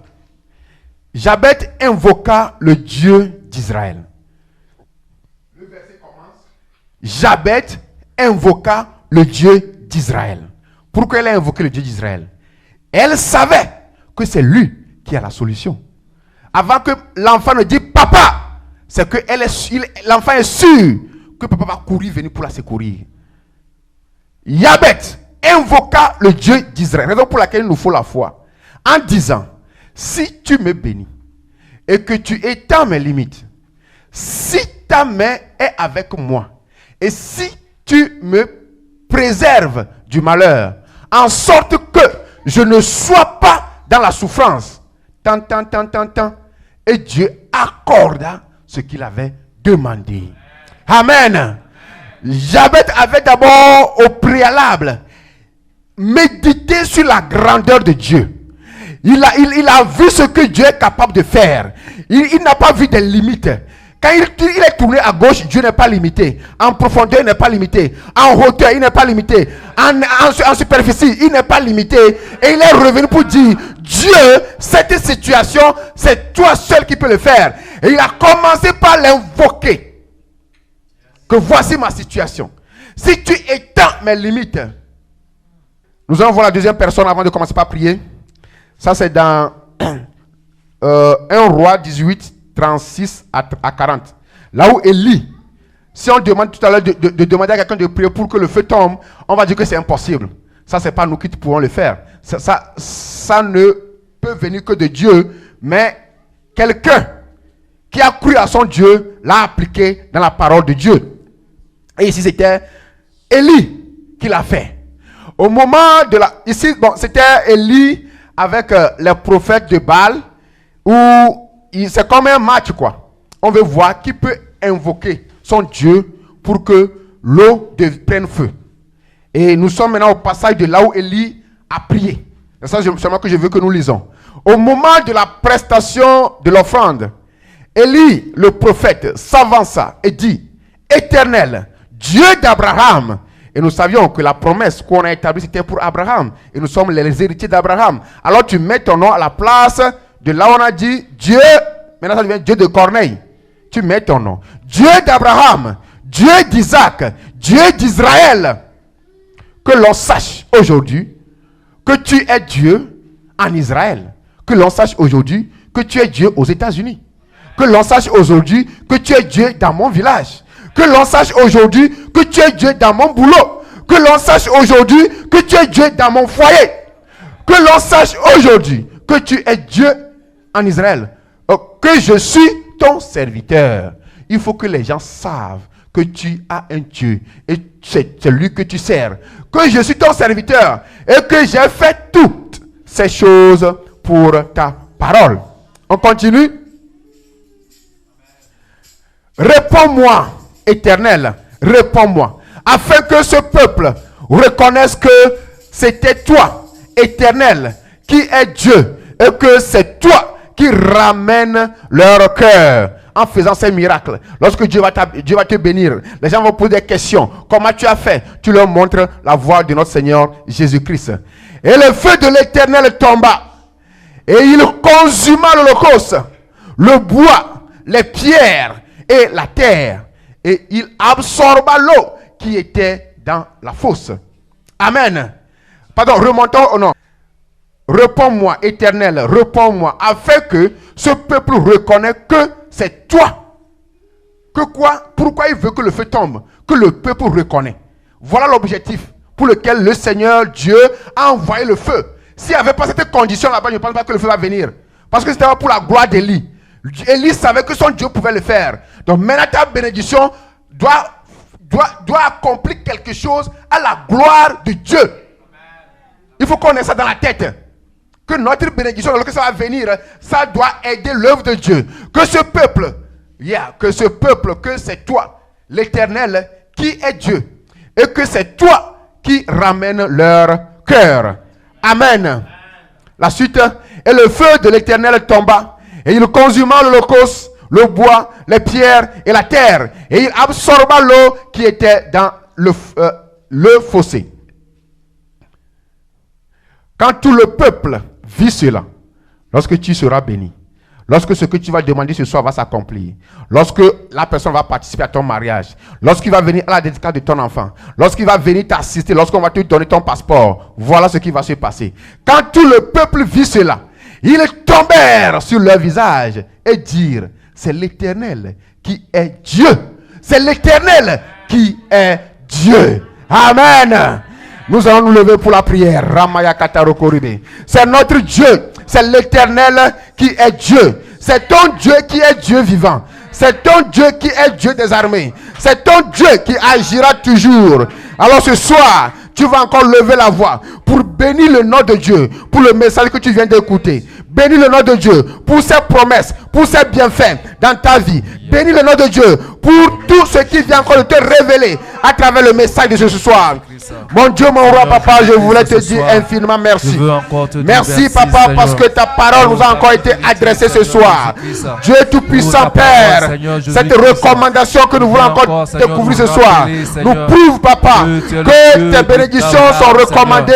Yabet invoqua le Dieu d'Israël. Le verset commence. Yabet invoqua le Dieu d'Israël. Pourquoi elle a invoqué le Dieu d'Israël? Elle savait que c'est lui qui a la solution. Avant que l'enfant ne dise papa, c'est que l'enfant est sûr que papa va venir pour la secourir. Yabet invoqua le Dieu d'Israël. Raison pour laquelle il nous faut la foi. En disant, si tu me bénis et que tu étends mes limites, si ta main est avec moi et si tu me préserves du malheur, en sorte que je ne sois pas dans la souffrance, et Dieu accorda ce qu'il avait demandé. Amen. Yabet avait d'abord au préalable médité sur la grandeur de Dieu. Il a vu ce que Dieu est capable de faire. Il n'a pas vu des limites. Quand il est tourné à gauche, Dieu n'est pas limité. En profondeur, il n'est pas limité. En hauteur, il n'est pas limité. En superficie, il n'est pas limité. Et il est revenu pour dire, Dieu, cette situation, c'est toi seul qui peux le faire. Et il a commencé par l'invoquer. Que voici ma situation. Si tu étends mes limites. Nous allons voir la deuxième personne avant de commencer par prier. Ça, c'est dans 1 Roi 18, 36 à 40. Là où Élie, si on demande tout à l'heure de demander à quelqu'un de prier pour que le feu tombe, on va dire que c'est impossible. Ça, c'est pas nous qui pouvons le faire. Ça ne peut venir que de Dieu, mais quelqu'un qui a cru à son Dieu l'a appliqué dans la parole de Dieu. Et ici, c'était Élie qui l'a fait. Au moment de la... Ici, bon, c'était Élie avec les prophètes de Baal, où c'est comme un match, quoi. On veut voir qui peut invoquer son Dieu pour que l'eau prenne feu. Et nous sommes maintenant au passage de là où Élie a prié. C'est ça seulement que je veux que nous lisons. Au moment de la prestation de l'offrande, Élie, le prophète, s'avança et dit, Éternel, Dieu d'Abraham. Et nous savions que la promesse qu'on a établie, c'était pour Abraham. Et nous sommes les héritiers d'Abraham. Alors tu mets ton nom à la place de là où on a dit Dieu. Maintenant ça devient Dieu de Corneille. Tu mets ton nom. Dieu d'Abraham, Dieu d'Isaac, Dieu d'Israël. Que l'on sache aujourd'hui que tu es Dieu en Israël. Que l'on sache aujourd'hui que tu es Dieu aux États-Unis. Que l'on sache aujourd'hui que tu es Dieu dans mon village. Que l'on sache aujourd'hui que tu es Dieu dans mon boulot. Que l'on sache aujourd'hui que tu es Dieu dans mon foyer. Que l'on sache aujourd'hui que tu es Dieu en Israël. Que je suis ton serviteur. Il faut que les gens savent que tu as un Dieu et c'est lui que tu sers. Que je suis ton serviteur et que j'ai fait toutes ces choses pour ta parole. On continue. Réponds-moi, Éternel, réponds-moi, afin que ce peuple reconnaisse que c'était toi, Éternel, qui est Dieu, et que c'est toi qui ramène leur cœur en faisant ces miracles. Lorsque Dieu va te bénir, les gens vont poser des questions. Comment tu as fait? Tu leur montres la voie de notre Seigneur Jésus-Christ. Et le feu de l'Éternel tomba, et il consuma l'holocauste, le bois, les pierres et la terre, et il absorba l'eau qui était dans la fosse. Amen. Pardon, remontons au nom. Réponds-moi, Éternel, réponds-moi, afin que ce peuple reconnaisse que c'est toi. Que quoi? Pourquoi il veut que le feu tombe? Que le peuple reconnaisse. Voilà l'objectif pour lequel le Seigneur Dieu a envoyé le feu. S'il n'y avait pas cette condition là-bas, je ne pense pas que le feu va venir. Parce que c'était pour la gloire d'Élie. Élie savait que son Dieu pouvait le faire. Donc maintenant ta bénédiction doit accomplir quelque chose à la gloire de Dieu. Il faut qu'on ait ça dans la tête. Que notre bénédiction, lorsque ça va venir, ça doit aider l'œuvre de Dieu. Que ce peuple, que c'est toi, l'Éternel, qui est Dieu. Et que c'est toi qui ramène leur cœur. Amen. La suite, et le feu de l'Éternel tomba, et il consuma l'holocauste, le bois, les pierres et la terre, et il absorba l'eau qui était dans le fossé. Quand tout le peuple vit cela, lorsque tu seras béni, lorsque ce que tu vas demander ce soir va s'accomplir, lorsque la personne va participer à ton mariage, lorsqu'il va venir à la dédicace de ton enfant, lorsqu'il va venir t'assister, lorsqu'on va te donner ton passeport, voilà ce qui va se passer. Quand tout le peuple vit cela, ils tombèrent sur leur visage et dirent, c'est l'Éternel qui est Dieu. C'est l'Éternel qui est Dieu. Amen. Nous allons nous lever pour la prière. C'est notre Dieu. C'est l'Éternel qui est Dieu. C'est ton Dieu qui est Dieu vivant. C'est ton Dieu qui est Dieu des armées. C'est ton Dieu qui agira toujours. Alors ce soir, tu vas encore lever la voix pour bénir le nom de Dieu, pour le message que tu viens d'écouter. Bénis le nom de Dieu pour ses promesses, pour ses bienfaits dans ta vie. Bénis le nom de Dieu pour tout ce qui vient encore de te révéler à travers le message de ce soir. Mon Dieu, mon roi, papa, je voulais te dire infiniment merci. Merci, papa, parce que ta parole nous a encore été adressée ce soir. Dieu Tout-Puissant, Père, cette recommandation que nous voulons encore découvrir ce soir nous prouve, papa, que tes bénédictions sont recommandées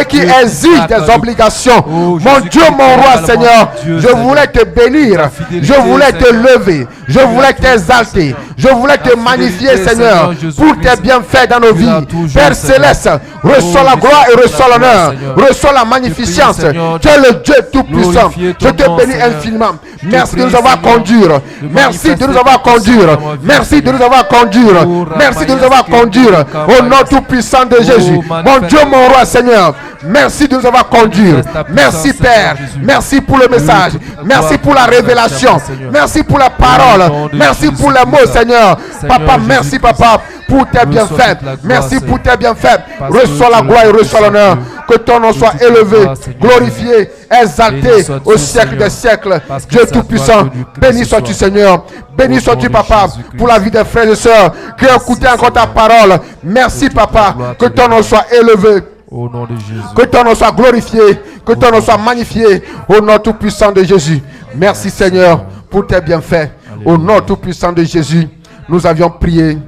et qui exigent des obligations. Mon Dieu, mon roi, Seigneur, je voulais te bénir, je voulais te lever, je voulais t'exalter, je voulais te magnifier, Seigneur, pour tes bienfaits dans nos vies. Père Céleste, reçois la gloire et reçois l'honneur, reçois la magnificence. Tu es le Dieu Tout-Puissant. Je te bénis infiniment. Merci de nous avoir conduire. Merci de nous avoir conduire. Merci de nous avoir conduire. Merci de nous avoir conduire. Au nom Tout-Puissant de Jésus. Mon Dieu, mon roi, Seigneur, Merci de nous avoir conduits. Merci Père. Merci pour le message. Merci pour la révélation. Merci pour la parole. Merci pour les mots, Seigneur. Papa, merci Papa pour tes bienfaits. Merci pour tes bienfaits. Reçois la gloire et reçois l'honneur. Que ton nom soit élevé, glorifié, exalté au siècle des siècles. Dieu Tout-Puissant, béni sois-tu Seigneur. Béni sois-tu Papa pour la vie des frères et sœurs qui ont écouté encore ta parole. Merci Papa. Que ton nom soit élevé. Au nom de Jésus. Que ton nom soit glorifié. Que ton nom soit magnifié. Au nom tout-puissant de Jésus. Merci Seigneur pour tes bienfaits. Au nom tout-puissant de Jésus, nous avions prié.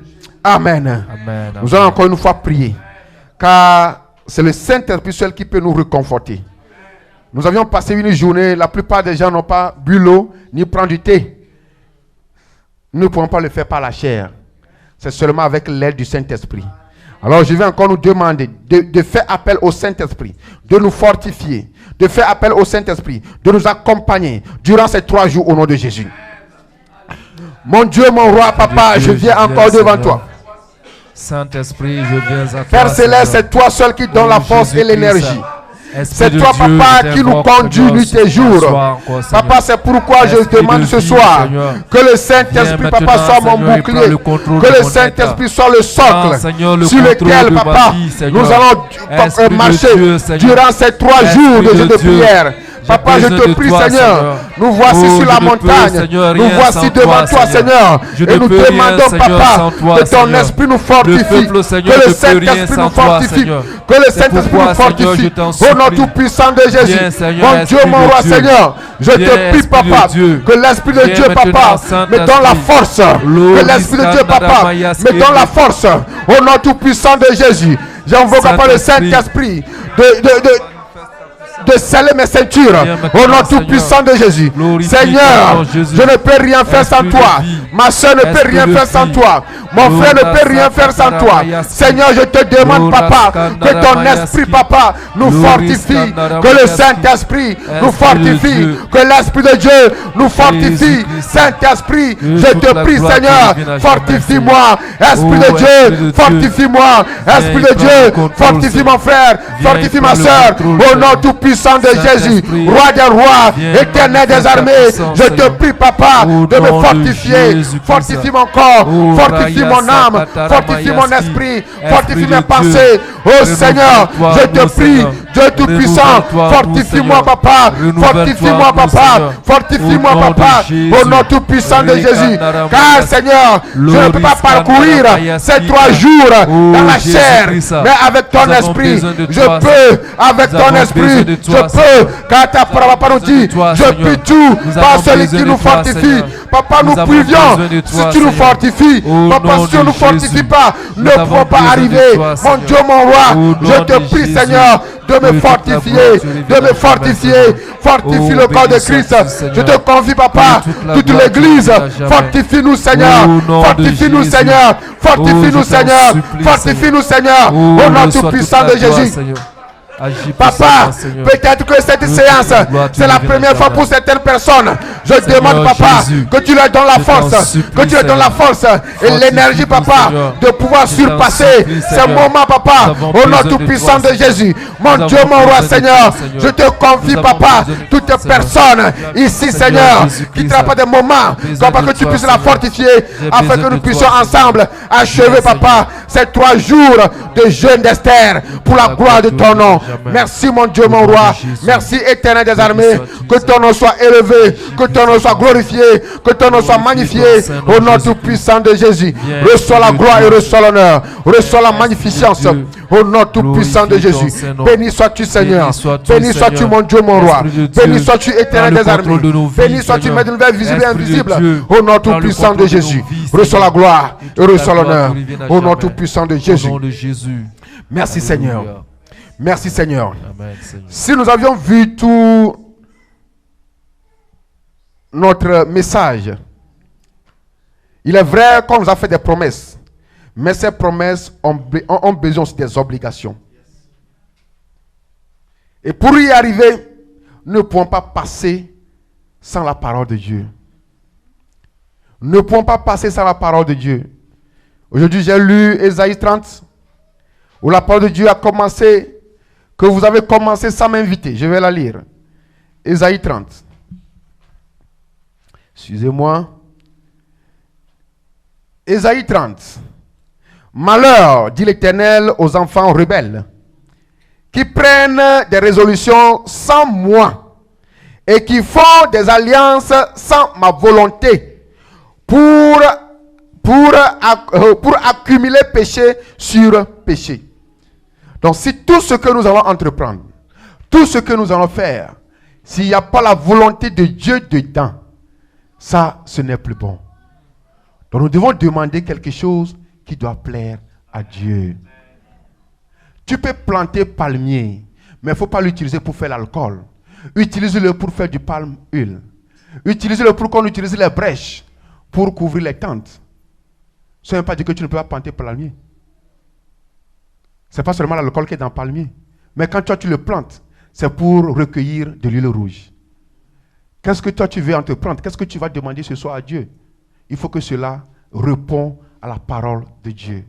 Amen. Amen. Nous allons encore une fois prier. Car c'est le Saint-Esprit seul qui peut nous réconforter. Nous avions passé une journée, la plupart des gens n'ont pas bu l'eau ni prendre du thé. Nous ne pouvons pas le faire par la chair. C'est seulement avec l'aide du Saint-Esprit. Alors je vais encore nous demander de faire appel au Saint-Esprit, de nous fortifier, de faire appel au Saint-Esprit, de nous accompagner durant ces 3 jours au nom de Jésus. Mon Dieu, mon roi, Papa, je viens encore devant toi. Saint-Esprit, je viens à toi. Père Céleste, c'est toi seul qui donne la force et l'énergie. C'est toi, Papa, qui nous conduit nuit et jour. Papa, c'est pourquoi je demande ce soir que le Saint-Esprit, Papa, soit mon bouclier. Que le Saint-Esprit soit le socle sur lequel, Papa, nous allons marcher durant ces 3 jours de jeu de prière. Papa, je te prie, Seigneur, nous voici sur la montagne, nous voici devant toi, Seigneur, et nous demandons, Papa, que ton esprit nous fortifie, que le Saint-Esprit nous fortifie, que le Saint-Esprit nous fortifie, au nom tout-puissant de Jésus. Mon Dieu, mon roi, Seigneur, je te prie, Papa, que l'Esprit de Dieu, Papa, me donne la force, que l'Esprit de Dieu, Papa, me donne la force, au nom tout-puissant de Jésus. J'invoque, Papa, le Saint-Esprit de sceller mes ceintures au nom tout-puissant de Jésus. Seigneur, je ne peux rien faire sans toi. Ma soeur ne peut rien faire sans toi. Mon frère ne peut rien faire sans toi. Seigneur, je te demande, Papa, que ton esprit, Papa, nous fortifie. Que le Saint-Esprit nous fortifie. Que l'Esprit de Dieu nous fortifie. Saint-Esprit, je te prie, Seigneur, fortifie-moi. Esprit de Dieu, fortifie-moi. Esprit de Dieu, fortifie mon frère, fortifie ma soeur. Au nom tout-puissant de Jésus, roi des rois, éternel des armées, je te prie, Papa, de me fortifier. Fortifie mon corps, fortifie mon âme, fortifie mon esprit, fortifie mes pensées. Oh Seigneur, je te prie, Dieu tout-puissant, fortifie-moi, Papa, fortifie-moi, Papa, fortifie-moi, Papa, au nom tout-puissant de Jésus. Car Seigneur, je ne peux pas parcourir ces 3 jours dans la chair, mais avec ton esprit, je peux, avec ton esprit, je peux, car ta parole nous dit, je puis tout par celui qui nous fortifie. Papa, nous prions, si tu nous fortifies, Papa, si tu ne nous fortifies pas, nous ne pouvons pas arriver. Mon Dieu, mon roi, je te prie, Seigneur, de me fortifier, de me fortifier. Fortifie le corps de Christ. Je te confie, Papa, toute l'église. Fortifie-nous, Seigneur. Fortifie-nous, Seigneur. Fortifie-nous, Seigneur. Fortifie-nous, Seigneur. Au nom tout-puissant de Jésus. Papa, peut-être que cette séance, c'est la première fois pour certaines personnes. Je demande, Papa, que tu leur donnes la force, que tu leur donnes la force et l'énergie, Papa, de pouvoir surpasser ces moments, Papa, au nom tout-puissant de Jésus. Mon Dieu, mon roi, Seigneur, je te confie, Papa, toutes les personnes ici, Seigneur, qui travaillent pas des moments, Papa, que tu puisses la fortifier, afin que nous puissions ensemble achever, Papa, ces 3 jours de jeûne d'Esther pour la gloire de ton nom. Merci mon Dieu, mon roi. Merci éternel des armées. Que ton nom soit élevé, que ton nom soit glorifié, que ton nom soit magnifié au nom tout puissant de Jésus. Reçois la gloire et reçois l'honneur. Reçois la magnificence au nom tout puissant de Jésus. Béni sois-tu, Seigneur. Béni sois-tu, mon Dieu, mon roi. Béni sois-tu, éternel des armées. Béni sois-tu, maître de l'univers visible et invisible. Au nom tout puissant de Jésus. Reçois la gloire et reçois l'honneur au nom tout puissant de Jésus. Merci, Seigneur. Merci Seigneur. Amen, Seigneur. Si nous avions vu tout notre message, il est vrai qu'on nous a fait des promesses, mais ces promesses ont besoin aussi des obligations. Et pour y arriver, nous ne pouvons pas passer sans la parole de Dieu. Nous ne pouvons pas passer sans la parole de Dieu. Aujourd'hui, j'ai lu Ésaïe 30, où la parole de Dieu a commencé que vous avez commencé sans m'inviter. Je vais la lire. Ésaïe 30. Excusez-moi. Ésaïe 30. Malheur, dit l'Éternel, aux enfants rebelles, qui prennent des résolutions sans moi et qui font des alliances sans ma volonté pour accumuler péché sur péché. Donc si tout ce que nous allons entreprendre, tout ce que nous allons faire, s'il n'y a pas la volonté de Dieu dedans, ça, ce n'est plus bon. Donc nous devons demander quelque chose qui doit plaire à Dieu. Tu peux planter palmier, mais il ne faut pas l'utiliser pour faire l'alcool. Utilise-le pour faire du palm huile. Utilise-le pour qu'on utilise les brèches pour couvrir les tentes. Ça ne veut pas dire que tu ne peux pas planter palmier. Ce n'est pas seulement l'alcool qui est dans le palmier. Mais quand toi tu le plantes, c'est pour recueillir de l'huile rouge. Qu'est-ce que toi tu veux entreprendre? Qu'est-ce que tu vas demander ce soir à Dieu? Il faut que cela réponde à la parole de Dieu.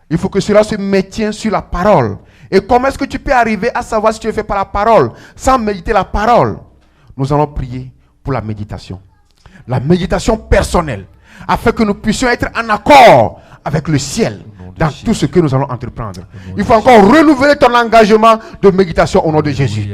Il faut que cela se maintienne sur la parole. Et comment est-ce que tu peux arriver à savoir si tu es fait par la parole, sans méditer la parole? Nous allons prier pour la méditation. La méditation personnelle, afin que nous puissions être en accord avec le ciel dans tout ce que nous allons entreprendre. Il faut encore renouveler ton engagement de méditation au nom de Jésus.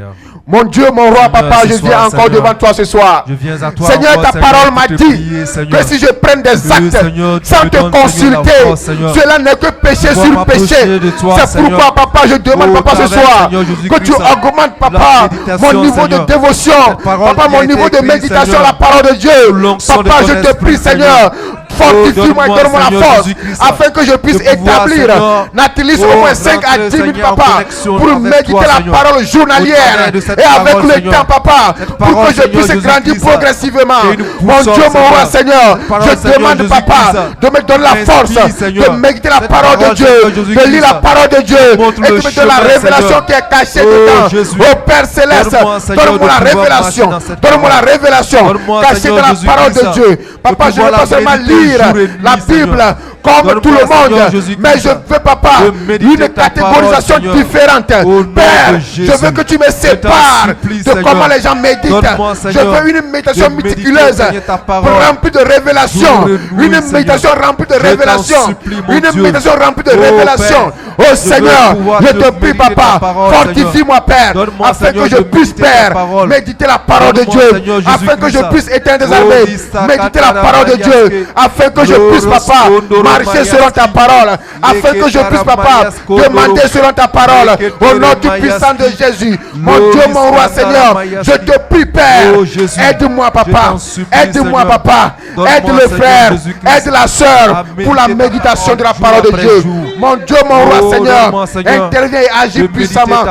Mon Dieu, mon roi, papa, je viens encore devant toi ce soir. Seigneur, ta parole m'a dit que si je prends des actes sans te consulter, cela n'est que péché sur péché. C'est pourquoi, papa, je demande, papa, ce soir, que tu augmentes, papa, mon niveau de dévotion, papa, mon niveau de méditation à la parole de Dieu. Papa, je te prie, Seigneur, fortifie-moi et donne-moi la force afin que je puisse établir Nathalie au moins 5 à 10 minutes, papa, pour méditer la parole journalière et avec le temps, papa, pour que je puisse grandir progressivement. Mon Dieu, mon roi, Seigneur, je demande, papa, de me donner la force de méditer la parole de Dieu, de lire la parole de Dieu et de me donner la révélation qui est cachée dedans. Oh Père Céleste, donne-moi la révélation, donne-moi la révélation cachée dans la parole de Dieu. Papa, je ne veux pas seulement lire la Bible comme tout le monde, mais je veux, papa, une catégorisation différente. Père, je veux que tu me sépares de comment les gens méditent. Je veux une méditation méticuleuse, remplie de révélations, une méditation remplie de révélations, une méditation remplie de révélations. Oh Seigneur, je te prie, papa, fortifie-moi, Père, afin que je puisse, Père, méditer la parole de Dieu, afin que je puisse éteindre des armées, méditer la parole de Dieu, afin que je puisse, papa, marcher selon ta parole, afin que je puisse, papa, demander selon ta parole, au nom tout puissant de Jésus. Mon Dieu, mon roi, Seigneur, je te prie, Père, aide-moi, papa, aide-moi, papa, aide le frère, aide la soeur pour la méditation de la parole de Dieu. Mon Dieu, mon roi, Seigneur, interviens et agis puissamment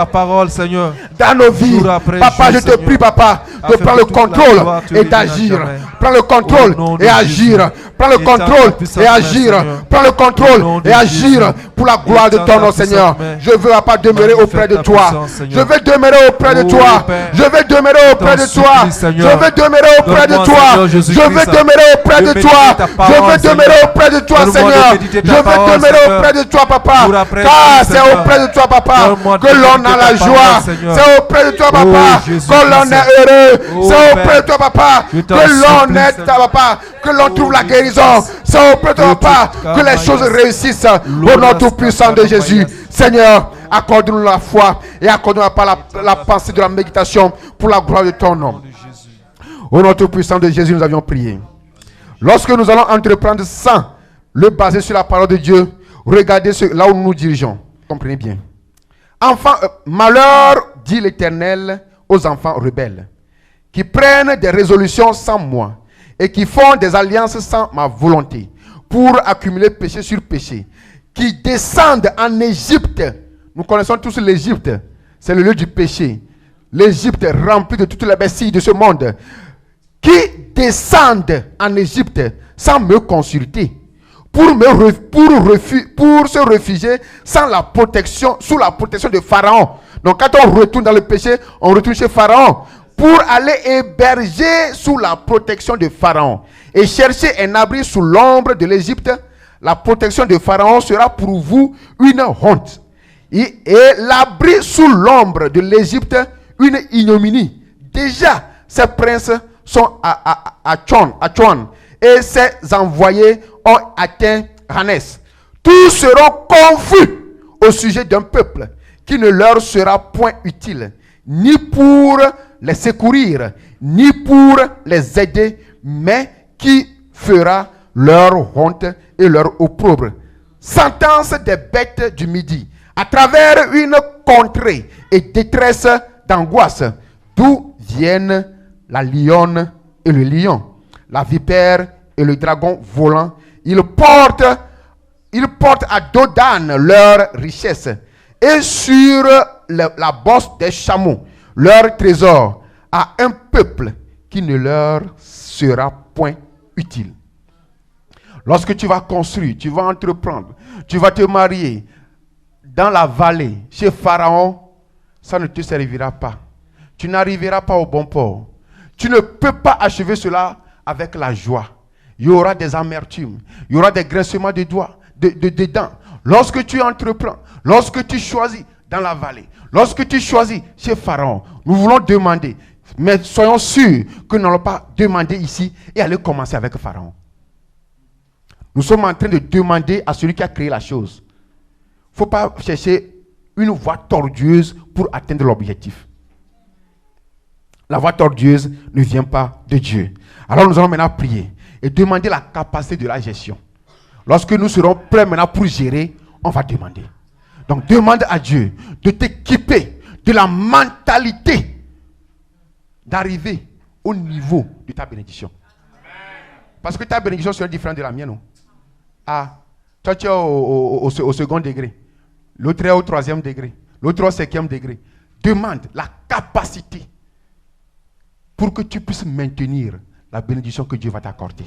dans nos vies. Papa, je te prie, papa, de prendre le contrôle et d'agir. Prends le contrôle et agir. Prends le contrôle et agir. Prends le contrôle et agir pour la gloire de ton nom, Seigneur. Je veux pas demeurer auprès de toi. Je veux demeurer auprès de toi. Je veux demeurer auprès de toi. Je veux demeurer auprès de toi. Je veux demeurer auprès de toi. Je veux demeurer auprès de toi, Seigneur. Je veux demeurer auprès de toi, papa. Car c'est auprès de toi, papa, que l'on a la joie. C'est auprès de toi, papa, que l'on est heureux. C'est auprès de toi, papa, que l'on est, papa, que l'on trouve la guérison. C'est auprès de toi, papa, que les choses réussissent au nom tout puissant de Jésus. Seigneur, accorde-nous la foi et accorde-nous la pensée de la méditation pour la gloire de ton nom. Au nom tout puissant de Jésus, nous avions prié. Lorsque nous allons entreprendre sans le baser sur la parole de Dieu, regardez là où nous nous dirigeons. Comprenez bien. Enfants, malheur, dit l'Éternel aux enfants rebelles, qui prennent des résolutions sans moi et qui font des alliances sans ma volonté, pour accumuler péché sur péché, qui descendent en Égypte. Nous connaissons tous l'Égypte, c'est le lieu du péché. L'Égypte remplie de toutes les bêtises de ce monde, qui descendent en Égypte sans me consulter, pour se réfugier sans la protection, sous la protection de Pharaon. Donc quand on retourne dans le péché, on retourne chez Pharaon, pour aller héberger sous la protection de Pharaon et chercher un abri sous l'ombre de l'Égypte. La protection de Pharaon sera pour vous une honte. Et l'abri sous l'ombre de l'Égypte une ignominie. Déjà, ces princes sont à Tchouan et ses envoyés ont atteint Hannes. Tous seront confus au sujet d'un peuple qui ne leur sera point utile, ni pour les secourir, ni pour les aider, mais qui fera leur honte et leur opprobre. Sentence des bêtes du midi, à travers une contrée et détresse d'angoisse, d'où viennent la lionne et le lion, la vipère et le dragon volant. Ils portent à dos d'âne leur richesse, et sur la bosse des chameaux leur trésor, à un peuple qui ne leur sera point utile. Lorsque tu vas construire, tu vas entreprendre, tu vas te marier dans la vallée, chez Pharaon, ça ne te servira pas. Tu n'arriveras pas au bon port. Tu ne peux pas achever cela avec la joie. Il y aura des amertumes, il y aura des grincements de doigts, de dents. Lorsque tu entreprends, lorsque tu choisis dans la vallée, lorsque tu choisis chez Pharaon, nous voulons demander, mais soyons sûrs que nous n'allons pas demander ici et aller commencer avec Pharaon. Nous sommes en train de demander à celui qui a créé la chose. Il ne faut pas chercher une voie tortueuse pour atteindre l'objectif. La voie tortueuse ne vient pas de Dieu. Alors nous allons maintenant prier et demander la capacité de la gestion. Lorsque nous serons prêts maintenant pour gérer, on va demander. Donc demande à Dieu de t'équiper de la mentalité d'arriver au niveau de ta bénédiction. Parce que ta bénédiction sera différente de la mienne. Non? Ah, toi tu es au second degré, l'autre est au troisième degré, l'autre au cinquième degré. Demande la capacité pour que tu puisses maintenir la bénédiction que Dieu va t'accorder.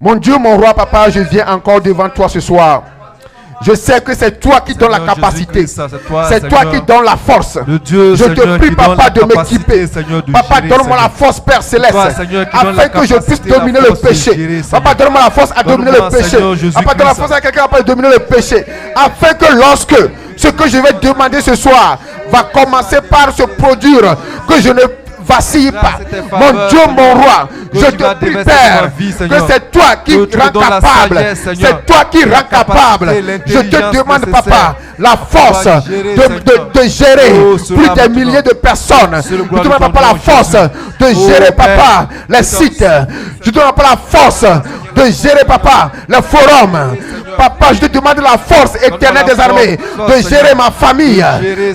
Mon Dieu, mon roi, papa, je viens encore devant toi ce soir. Je sais que c'est toi qui donnes la capacité. C'est toi qui donnes la force. Je te prie, papa, de m'équiper. Papa, donne-moi la force, Père Céleste, afin que je puisse dominer le péché. Papa, donne-moi la force à dominer le péché. Papa, donne la force à quelqu'un à dominer le péché. Afin que lorsque ce que je vais demander ce soir va commencer par se produire, que je ne vacille pas. Mon Dieu, mon roi, je te prie, Père, que c'est toi qui rends capable. C'est toi qui rends capable. Je te demande, papa, la force de gérer plus des milliers de personnes. Je te demande, papa, la force de gérer, papa, les sites. Je te demande, papa, la force de gérer, papa, le forum. Papa, je te demande la force éternelle des armées de gérer ma famille.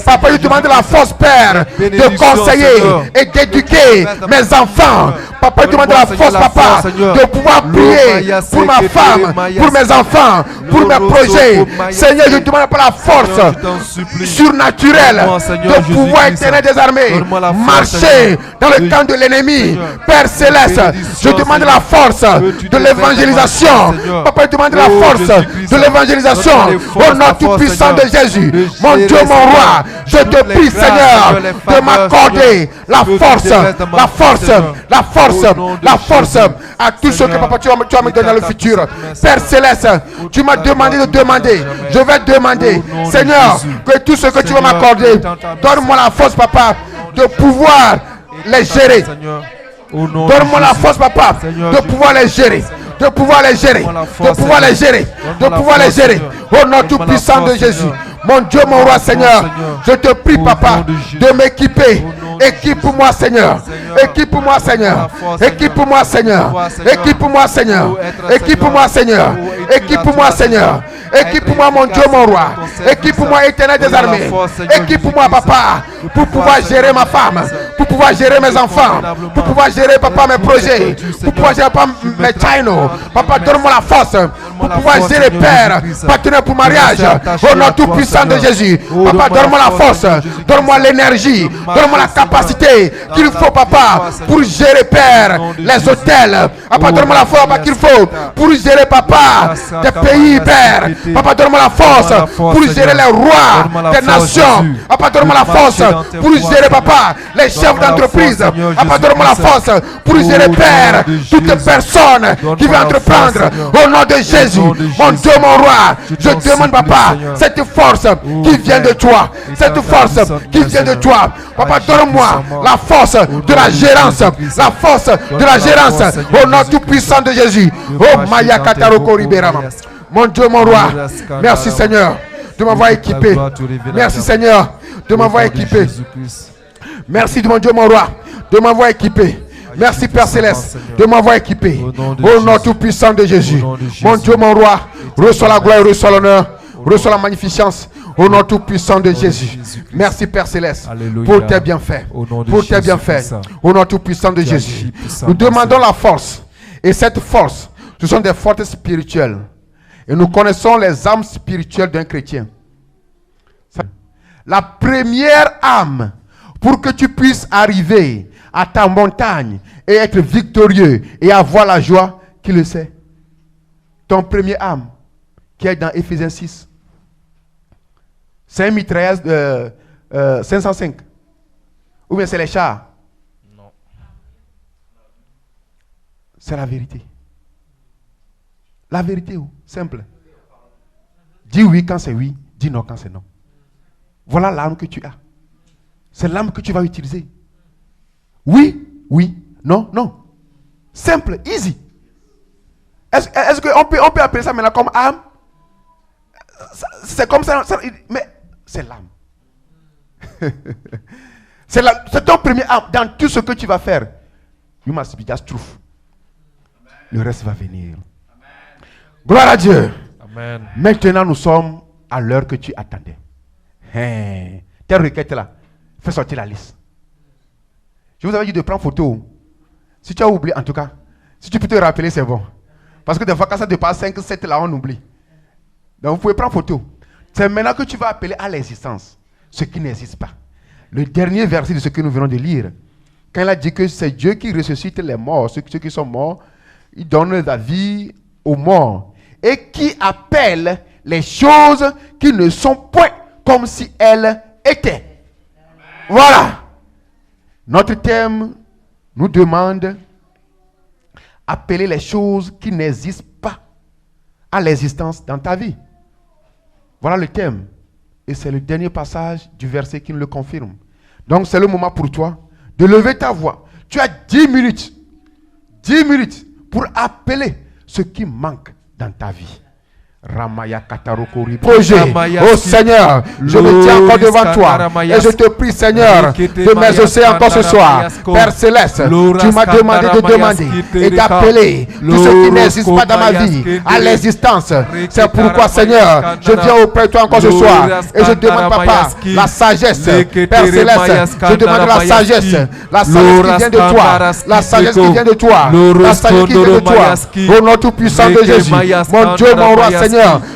Papa, je te demande la force, Père, de conseiller et d'éduquer mes enfants. Papa, je te demande la force, papa, de pouvoir prier pour ma femme, pour mes enfants, pour mes projets. Seigneur, je te demande pas la force surnaturelle de pouvoir éternel des armées marcher dans le camp de l'ennemi. Père Céleste, je demande la force de l'évangélisation. Papa, je demande la force de l'évangélisation au nom tout puissant de Jésus. Mon Dieu, mon roi, je te prie, Seigneur, de m'accorder la force, la force, la force, la force à tout ce que, papa, tu vas me donner dans le futur. Père Céleste, tu m'as demandé de demander. Je vais demander, Seigneur, que tout ce que tu vas m'accorder, donne-moi la force, papa, de pouvoir les gérer. Donne-moi la force, papa, de pouvoir les gérer. De pouvoir les gérer, de pouvoir les gérer, de pouvoir les gérer. Au nom tout puissant de Jésus. Mon Dieu, mon roi, Seigneur, je te prie, papa, de m'équiper. Équipe-moi, Seigneur. Équipe-moi, Seigneur. Équipe-moi, Seigneur. Équipe-moi, Seigneur. Équipe-moi, Seigneur. Équipe-moi, Seigneur. Équipe-moi, mon Dieu, mon roi. Équipe-moi, éternel des armées. Équipe-moi, papa, pour pouvoir gérer ma femme, pour pouvoir gérer mes enfants, pour pouvoir gérer, papa, mes projets, pour pouvoir gérer, papa, mes channels. Papa, donne-moi la force pour pouvoir gérer, Père, partenaire pour mariage. Au nom tout puissant de Jésus. Papa, donne-moi la force, donne-moi l'énergie, donne-moi la capacité qu'il faut, papa, pour gérer, Père, les hôtels. Papa, donne-moi la force, papa, qu'il faut pour gérer, papa, des pays, Père. Papa, donne-moi la force pour gérer les rois des nations. Papa, donne-moi la force pour gérer, papa, les chefs d'entreprise. Papa, donne-moi la force pour gérer, Père, toutes les personnes qui veulent entreprendre. Au nom de Jésus. Jésus. nom de Mon Jésus. Dieu, mon roi, Je je t'en demande, supplie, papa, Seigneur. cette force qui vient de Père, toi. Cette force qui vient de toi. Papa, donne-moi la force de la gérance. La force de la gérance. Au nom tout puissant de Jésus. Oh, Maya Kataroko Riberama. Mon Dieu, mon roi, merci Seigneur de m'avoir équipé. Merci Seigneur de m'avoir équipé. Merci de mon Dieu, mon roi, de m'avoir équipé. Merci Père Céleste de m'avoir équipé. Au nom tout puissant de Jésus. Mon Dieu, mon roi, reçois la gloire, reçois l'honneur, reçois la magnificence. Au nom tout puissant de Jésus. Merci Père Céleste pour tes bienfaits. Pour tes bienfaits. Au nom tout puissant de Jésus. Nous demandons la force. Et cette force, ce sont des forces spirituelles. Et nous connaissons les âmes spirituelles d'un chrétien. La première âme pour que tu puisses arriver à ta montagne et être victorieux et avoir la joie, qui le sait? Ton premier âme qui est dans Éphésiens 6. C'est un mitrailleuse 505. Ou bien c'est les chars? Non. C'est la vérité. La vérité, simple. Dis oui quand c'est oui, dis non quand c'est non. Voilà l'arme que tu as. C'est l'arme que tu vas utiliser. Oui, oui, non, non. Simple, easy. Est-ce qu'on peut appeler ça maintenant comme arme? C'est comme ça, mais c'est l'arme. C'est ton premier arme dans tout ce que tu vas faire. You must be just truth. Le reste va venir. Gloire à Dieu. Amen. Maintenant, nous sommes à l'heure que tu attendais. Tes requêtes là, fais sortir la liste. Je vous avais dit de prendre photo. Si tu as oublié, en tout cas, si tu peux te rappeler, c'est bon. Parce que des fois, quand ça dépasse 5, 7 là, on oublie. Donc, vous pouvez prendre photo. C'est maintenant que tu vas appeler à l'existence ce qui n'existe pas. Le dernier verset de ce que nous venons de lire, quand il a dit que c'est Dieu qui ressuscite les morts, ceux qui sont morts, il donne la vie aux morts. Et qui appelle les choses qui ne sont point comme si elles étaient. Voilà. Notre thème nous demande appeler les choses qui n'existent pas à l'existence dans ta vie. Voilà le thème. Et c'est le dernier passage du verset qui nous le confirme. Donc c'est le moment pour toi de lever ta voix. Tu as 10 minutes. 10 minutes pour appeler ce qui manque dans ta vie. Ramaya Katarokori. Projet. Oh Seigneur, je me tiens encore devant toi. Et je te prie, Seigneur, de m'exaucer encore ce soir. Père Céleste, tu m'as demandé de demander et d'appeler tout ce qui n'existe pas dans ma vie à l'existence. C'est pourquoi, Seigneur, je viens auprès de toi encore ce soir. Et je demande, Papa, la sagesse. Père Céleste, je demande la sagesse. La sagesse qui vient de toi. La sagesse qui vient de toi. La sagesse qui vient de toi. Au nom tout puissant de Jésus. Mon Dieu, mon roi, Seigneur.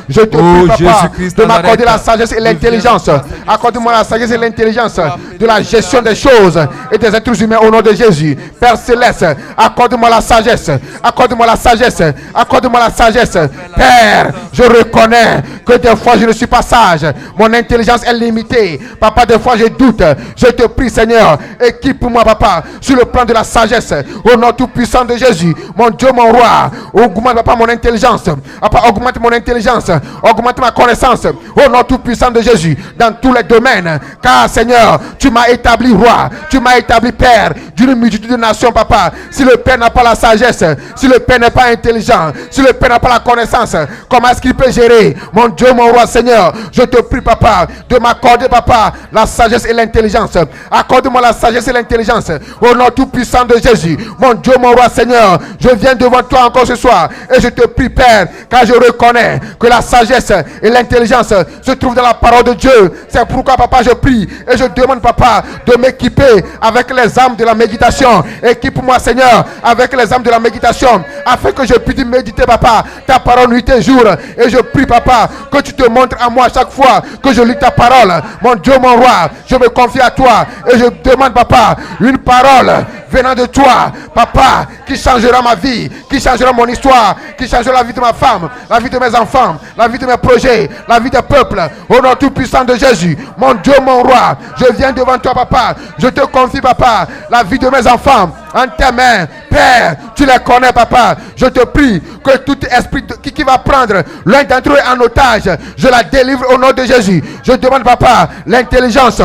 Je te prie, Papa, de m'accorder la sagesse et l'intelligence. Accorde-moi la sagesse et l'intelligence de la gestion des choses et des êtres humains au nom de Jésus. Père Céleste, accorde-moi la sagesse. Accorde-moi la sagesse. Accorde-moi la sagesse. Père, je reconnais que des fois je ne suis pas sage. Mon intelligence est limitée. Papa, des fois je doute. Je te prie, Seigneur, équipe-moi, Papa, sur le plan de la sagesse. Au nom tout puissant de Jésus. Mon Dieu, mon roi, augmente, Papa, mon intelligence. Papa, augmente mon intelligence, augmente ma connaissance au nom tout puissant de Jésus dans tous les domaines, car Seigneur, tu m'as établi roi, tu m'as établi père d'une multitude de nations, Papa. Si le père n'a pas la sagesse, si le père n'est pas intelligent, si le père n'a pas la connaissance, comment est-ce qu'il peut gérer? Mon Dieu, mon roi, Seigneur, je te prie, Papa, de m'accorder, Papa, la sagesse et l'intelligence. Accorde-moi la sagesse et l'intelligence au nom tout puissant de Jésus. Mon Dieu, mon roi, Seigneur, je viens devant toi encore ce soir et je te prie, Père, car je reconnais que la sagesse et l'intelligence se trouvent dans la parole de Dieu. C'est pourquoi, Papa, je prie et je demande, Papa, de m'équiper avec les âmes de la méditation. Équipe-moi, Seigneur, avec les âmes de la méditation, afin que je puisse méditer, Papa, ta parole nuit et jour. Et je prie, Papa, que tu te montres à moi chaque fois que je lis ta parole. Mon Dieu, mon roi, je me confie à toi et je demande, Papa, une parole venant de toi, Papa, qui changera ma vie, qui changera mon histoire, qui changera la vie de ma femme, la vie de mes enfants, la vie de mes projets, la vie des peuples, au nom tout puissant de Jésus. Mon Dieu, mon roi, je viens devant toi, Papa, je te confie, Papa, la vie vie de mes enfants en tes mains. Père, tu les connais, papa. Je te prie que tout esprit qui va prendre l'un d'entre eux en otage, je la délivre au nom de Jésus. Je demande, papa, l'intelligence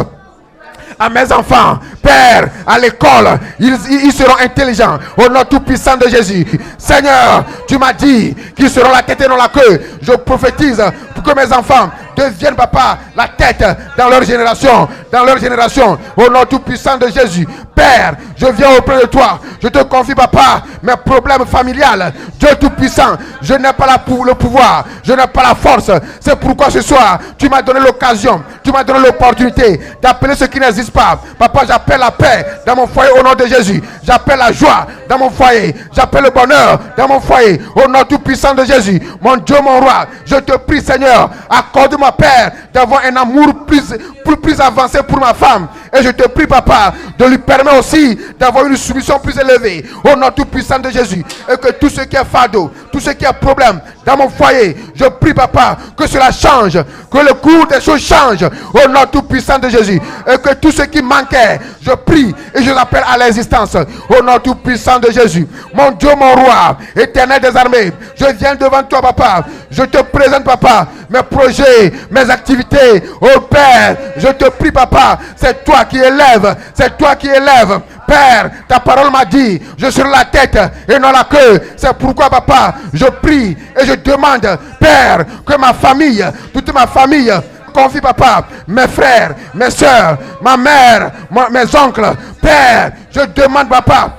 à mes enfants. Père, à l'école, ils seront intelligents au nom tout puissant de Jésus. Seigneur, tu m'as dit qu'ils seront la tête et non la queue. Je prophétise pour que mes enfants deviennent, papa, la tête dans leur génération. Dans leur génération, au nom tout puissant de Jésus. Père, je viens auprès de toi. Je te confie, papa, mes problèmes familiales. Dieu tout puissant, je n'ai pas le pouvoir, je n'ai pas la force. C'est pourquoi ce soir, tu m'as donné l'occasion, tu m'as donné l'opportunité d'appeler ce qui n'existe pas. Papa, j'appelle la paix dans mon foyer au nom de Jésus. J'appelle la joie dans mon foyer. J'appelle le bonheur dans mon foyer au nom tout puissant de Jésus. Mon Dieu, mon roi, je te prie, Seigneur, accorde-moi, Père, d'avoir un amour plus avancé pour ma femme. Et je te prie, papa, de lui permettre aussi d'avoir une soumission plus élevée au nom tout puissant de Jésus. Et que tout ce qui est fardeau, tout ce qui est problème dans mon foyer, je prie, papa, que cela change, que le cours des choses change au nom tout puissant de Jésus. Et que tout ce qui manquait, je prie et je l'appelle à l'existence au nom tout puissant de Jésus. Mon Dieu, mon roi, éternel des armées, je viens devant toi, papa. Je te présente, papa, mes projets, mes activités. Oh Père, je te prie, papa, c'est toi qui élèves, c'est toi qui élèves. Père, ta parole m'a dit, je serai la tête et non la queue. C'est pourquoi, papa, je prie et je demande, Père, que ma famille, toute ma famille, confie, papa, mes frères, mes soeurs, ma mère, mes oncles. Père, je demande, papa,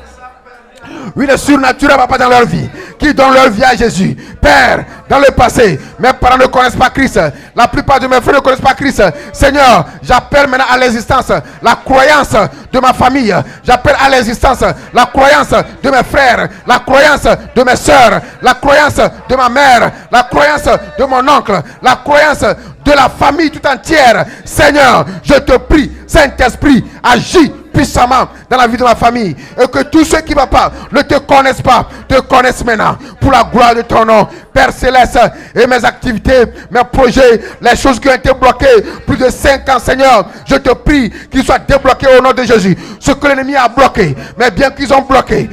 une surnaturelle, papa, dans leur vie, qui donne leur vie à Jésus. Père, dans le passé, mes parents ne connaissent pas Christ. La plupart de mes frères ne connaissent pas Christ. Seigneur, j'appelle maintenant à l'existence la croyance de ma famille. J'appelle à l'existence la croyance de mes frères, la croyance de mes soeurs, la croyance de ma mère, la croyance de mon oncle, la croyance de la famille tout entière. Seigneur, je te prie, Saint-Esprit, agis puissamment dans la vie de ma famille, et que tous ceux qui, papa, ne te connaissent pas, te connaissent maintenant, pour la gloire de ton nom. Père Céleste, et mes activités, mes projets, les choses qui ont été bloquées plus de 5 ans, Seigneur, je te prie qu'ils soient débloqués au nom de Jésus. Ce que l'ennemi a bloqué, mais bien qu'ils ont bloqué,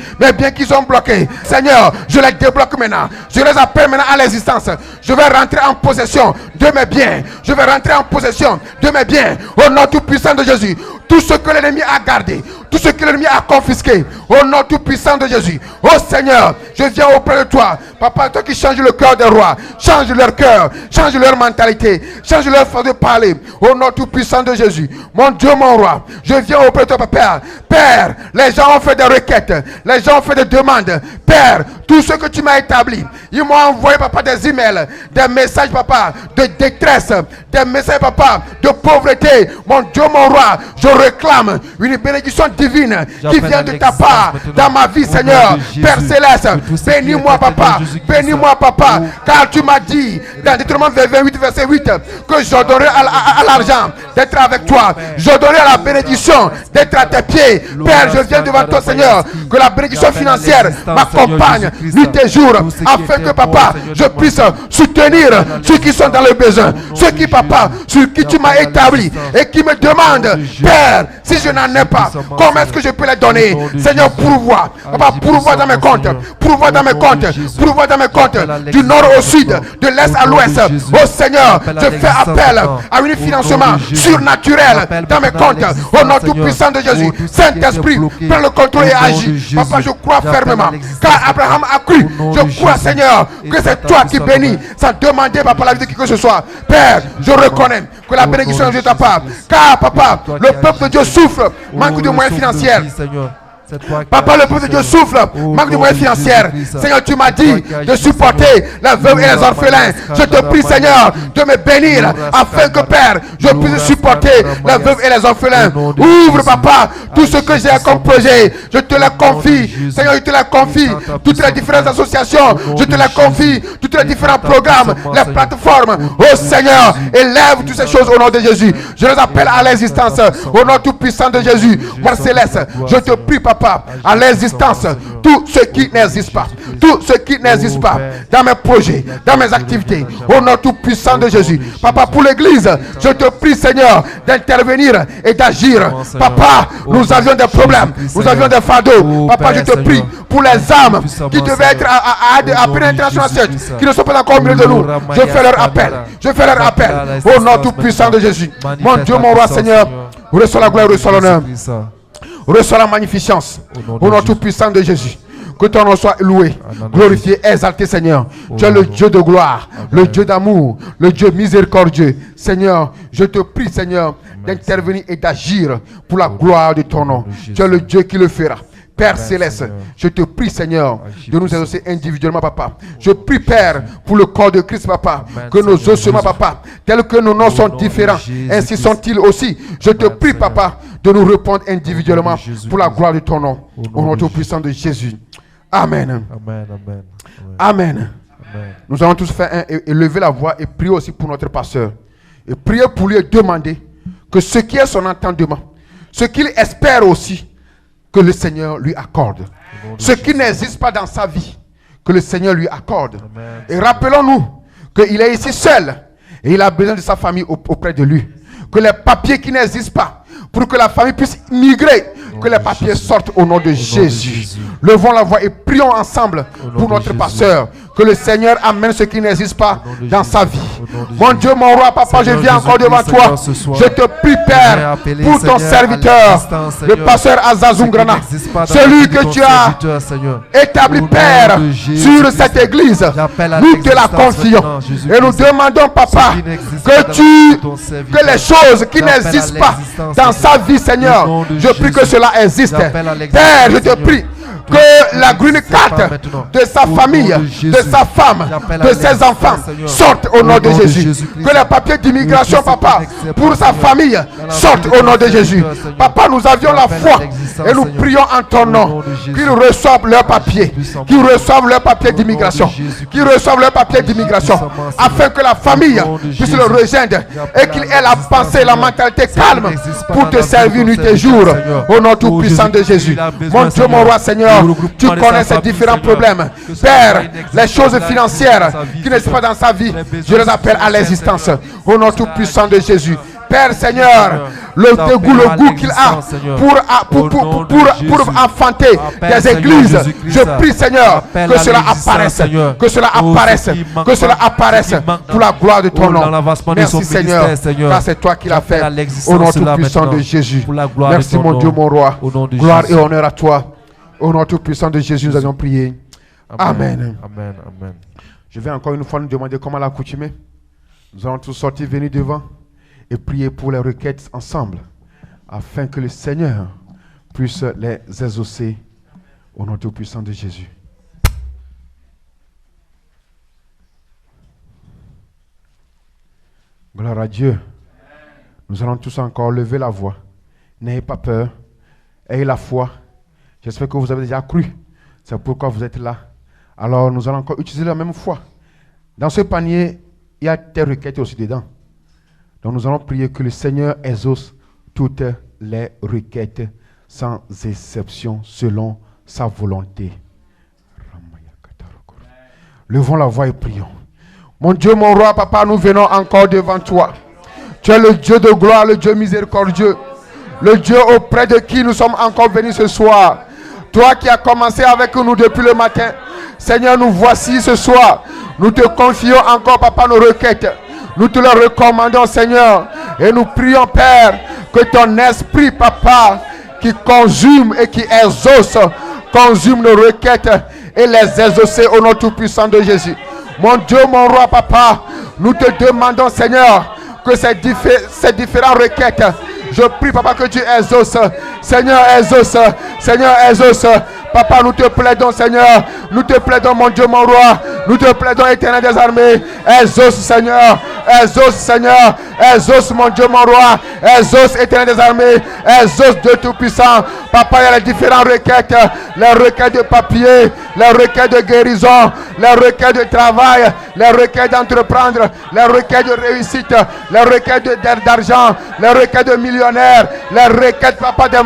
Seigneur, je les débloque maintenant. Je les appelle maintenant à l'existence. Je vais rentrer en possession de mes biens. Je vais rentrer en possession de mes biens au nom tout puissant de Jésus. Tout ce que l'ennemi a gardé, tout ce que l'ennemi a confisqué, au nom tout puissant de Jésus. Oh Seigneur, je viens auprès de toi. Papa, toi qui changes le cœur des rois, change leur cœur, change leur mentalité, change leur façon de parler, au nom tout puissant de Jésus. Mon Dieu, mon roi, je viens auprès de toi, Papa. Père, les gens ont fait des requêtes, les gens ont fait des demandes. Père, tout ce que tu m'as établi, ils m'ont envoyé, papa, des emails, des messages, papa, de détresse, des messages, papa, de pauvreté. Mon Dieu, mon roi, je réclame une bénédiction divine qui vient de ta part dans ma vie, Seigneur. Père Céleste, bénis-moi, papa, bénis-moi, papa, car tu m'as dit dans Deutéronome 28, verset 8, que je donnerai à l'argent d'être avec toi, je donnerai à la bénédiction d'être à tes pieds. Père, je viens devant toi, Seigneur, que la bénédiction financière m'accompagne nuit et jour, afin que, papa, je puisse soutenir ceux qui sont dans le besoin, ceux qui, papa, sur qui tu m'as établi et qui me demandent, Père, si je n'en ai pas, comment est-ce que je peux les donner? Seigneur, pourvois, papa, pourvois dans mes comptes, pourvois dans mes comptes, pourvois dans mes comptes, du nord au sud, de l'est à l'ouest. Oh Seigneur, je fais appel à un financement surnaturel dans mes comptes, au nom tout puissant de Jésus. Saint-Esprit, prends le contrôle et agis. Papa, je crois fermement, car Abraham a cru. Je crois, Seigneur, que c'est toi qui bénis sans demander, papa, la vie de qui que ce soit. Père, je reconnais que la bénédiction est de ta part, car, papa, le peuple de Dieu souffre, manque de moyens financiers. Papa, le peuple de Dieu souffre, manque de moyens financiers. Seigneur, tu m'as dit de supporter les veuves et les orphelins. Je te prie, Seigneur, de me bénir afin que, Père, je puisse supporter les veuves et les orphelins. Ouvre, papa, tout ce que j'ai comme projet. Je te les confie. Seigneur, je te les confie. Toutes les différentes associations, je te les confie. Tous les différents programmes, les plateformes. Oh Seigneur, élève toutes ces choses au nom de Jésus. Je les appelle à l'existence au nom tout puissant de Jésus. Père Céleste, je te prie, papa, papa, à l'existence tout ce qui n'existe pas. Tout ce qui n'existe pas dans mes projets, dans mes activités. Au nom tout puissant de Jésus. Papa, pour l'église, je te prie, Seigneur, d'intervenir et d'agir. Papa, nous avions des problèmes. Nous avions des fardeaux. Papa, je te prie pour les âmes qui devaient être à pénétration à 7, qui ne sont pas encore au milieu de nous. Je fais leur appel. Je fais leur appel. Au nom tout puissant de Jésus. Mon Dieu, mon roi, Seigneur, reçois la gloire, reçois l'honneur. Reçois la magnificence. Au nom tout puissant de Jésus. Que ton nom soit loué, glorifié, exalté, Seigneur. Tu es le Dieu de gloire, le Dieu d'amour, le Dieu miséricordieux. Seigneur, je te prie, Seigneur, d'intervenir et d'agir pour la gloire de ton nom. Tu es le Dieu qui le fera. Père céleste, je te prie, Seigneur, de nous exaucer individuellement, papa. Je prie, Père, pour le corps de Christ, papa, que nos ossements, papa, tels que nos noms sont différents, ainsi sont-ils aussi. Je te prie, papa, de nous répondre individuellement pour la gloire de ton nom. Au nom tout puissant de Jésus. Amen. Amen, amen, Amen. amen. Nous allons tous faire et lever la voix et prier aussi pour notre pasteur. Et prier pour lui et demander que ce qui est son entendement, ce qu'il espère aussi, que le Seigneur lui accorde. Ce qui n'existe pas dans sa vie, que le Seigneur lui accorde. Amen. Et rappelons-nous qu'il est ici seul et il a besoin de sa famille auprès de lui. Que les papiers qui n'existent pas, pour que la famille puisse migrer, que les papiers sortent au nom de Jésus. Levons la voix et prions ensemble pour notre pasteur. Que le Seigneur amène ce qui n'existe pas dans sa vie. Mon Dieu, mon roi, papa, je viens encore devant toi. Je te prie, Père, pour ton serviteur, le pasteur Azazungrana, celui que tu as établi, Père, sur cette église. Nous te la confions. Et nous demandons, papa, que les choses qui n'existent pas dans sa vie, Seigneur, je prie que cela existe. Père, je te prie que la green card de sa famille, de sa femme, de ses enfants sortent au nom de Jésus. Que les papiers d'immigration, papa, pour sa famille sortent au nom de Jésus. Papa, nous avions la foi et nous prions en ton nom qu'ils reçoivent leurs papiers, qu'ils reçoivent leurs papiers d'immigration, qu'ils reçoivent leurs papiers d'immigration, afin que la famille puisse le rejoindre et qu'il ait la pensée, la mentalité calme pour te servir nuit et jour au nom tout puissant de Jésus. Mon Dieu, mon roi, Seigneur, tu connais ces différents problèmes. Père, les choses financières qui ne sont pas dans sa vie, je les appelle à l'existence. Au nom tout puissant de Jésus. Père Seigneur, le dégoût, le goût qu'il a pour enfanter des églises, je prie Seigneur que cela apparaisse, que cela apparaisse, que cela apparaisse pour la gloire de ton nom. Merci Seigneur, car c'est toi qui l'as fait. Au nom tout puissant de Jésus. Merci mon Dieu, mon roi. Gloire et honneur à toi. Au nom tout puissant de Jésus, nous allons prier. Amen. Amen. Amen. Je vais encore une fois nous demander comment l'accoutumer. Nous allons tous sortir, venir devant et prier pour les requêtes ensemble, afin que le Seigneur puisse les exaucer au nom tout puissant de Jésus. Gloire à Dieu. Nous allons tous encore lever la voix. N'ayez pas peur. Ayez la foi. J'espère que vous avez déjà cru. C'est pourquoi vous êtes là. Alors, nous allons encore utiliser la même foi. Dans ce panier, il y a tes requêtes aussi dedans. Donc, nous allons prier que le Seigneur exauce toutes les requêtes sans exception, selon sa volonté. Levons la voix et prions. Mon Dieu, mon roi, papa, nous venons encore devant toi. Tu es le Dieu de gloire, le Dieu miséricordieux. Le Dieu auprès de qui nous sommes encore venus ce soir. Toi qui as commencé avec nous depuis le matin. Seigneur, nous voici ce soir. Nous te confions encore, papa, nos requêtes. Nous te les recommandons, Seigneur. Et nous prions, Père, que ton esprit, papa, qui consume et qui exauce, consume nos requêtes et les exaucer au nom tout-puissant de Jésus. Mon Dieu, mon roi, papa, nous te demandons, Seigneur, que ces différentes requêtes, je prie, papa, que tu exauces. Seigneur, exauce. Seigneur, exauce. Papa, nous te plaidons, Seigneur. Nous te plaidons, mon Dieu, mon roi. Nous te plaidons, Éternel des armées. Exauce, Seigneur. Exauce, Seigneur. Exauce, mon Dieu, mon roi. Exauce, Éternel des armées. Exauce, Dieu Tout-Puissant. Papa, il y a les différentes requêtes. Les requêtes de papier, les requêtes de guérison, les requêtes de travail, les requêtes d'entreprendre, les requêtes de réussite, les requêtes d'argent, les requêtes de millionnaires, les requêtes, papa, de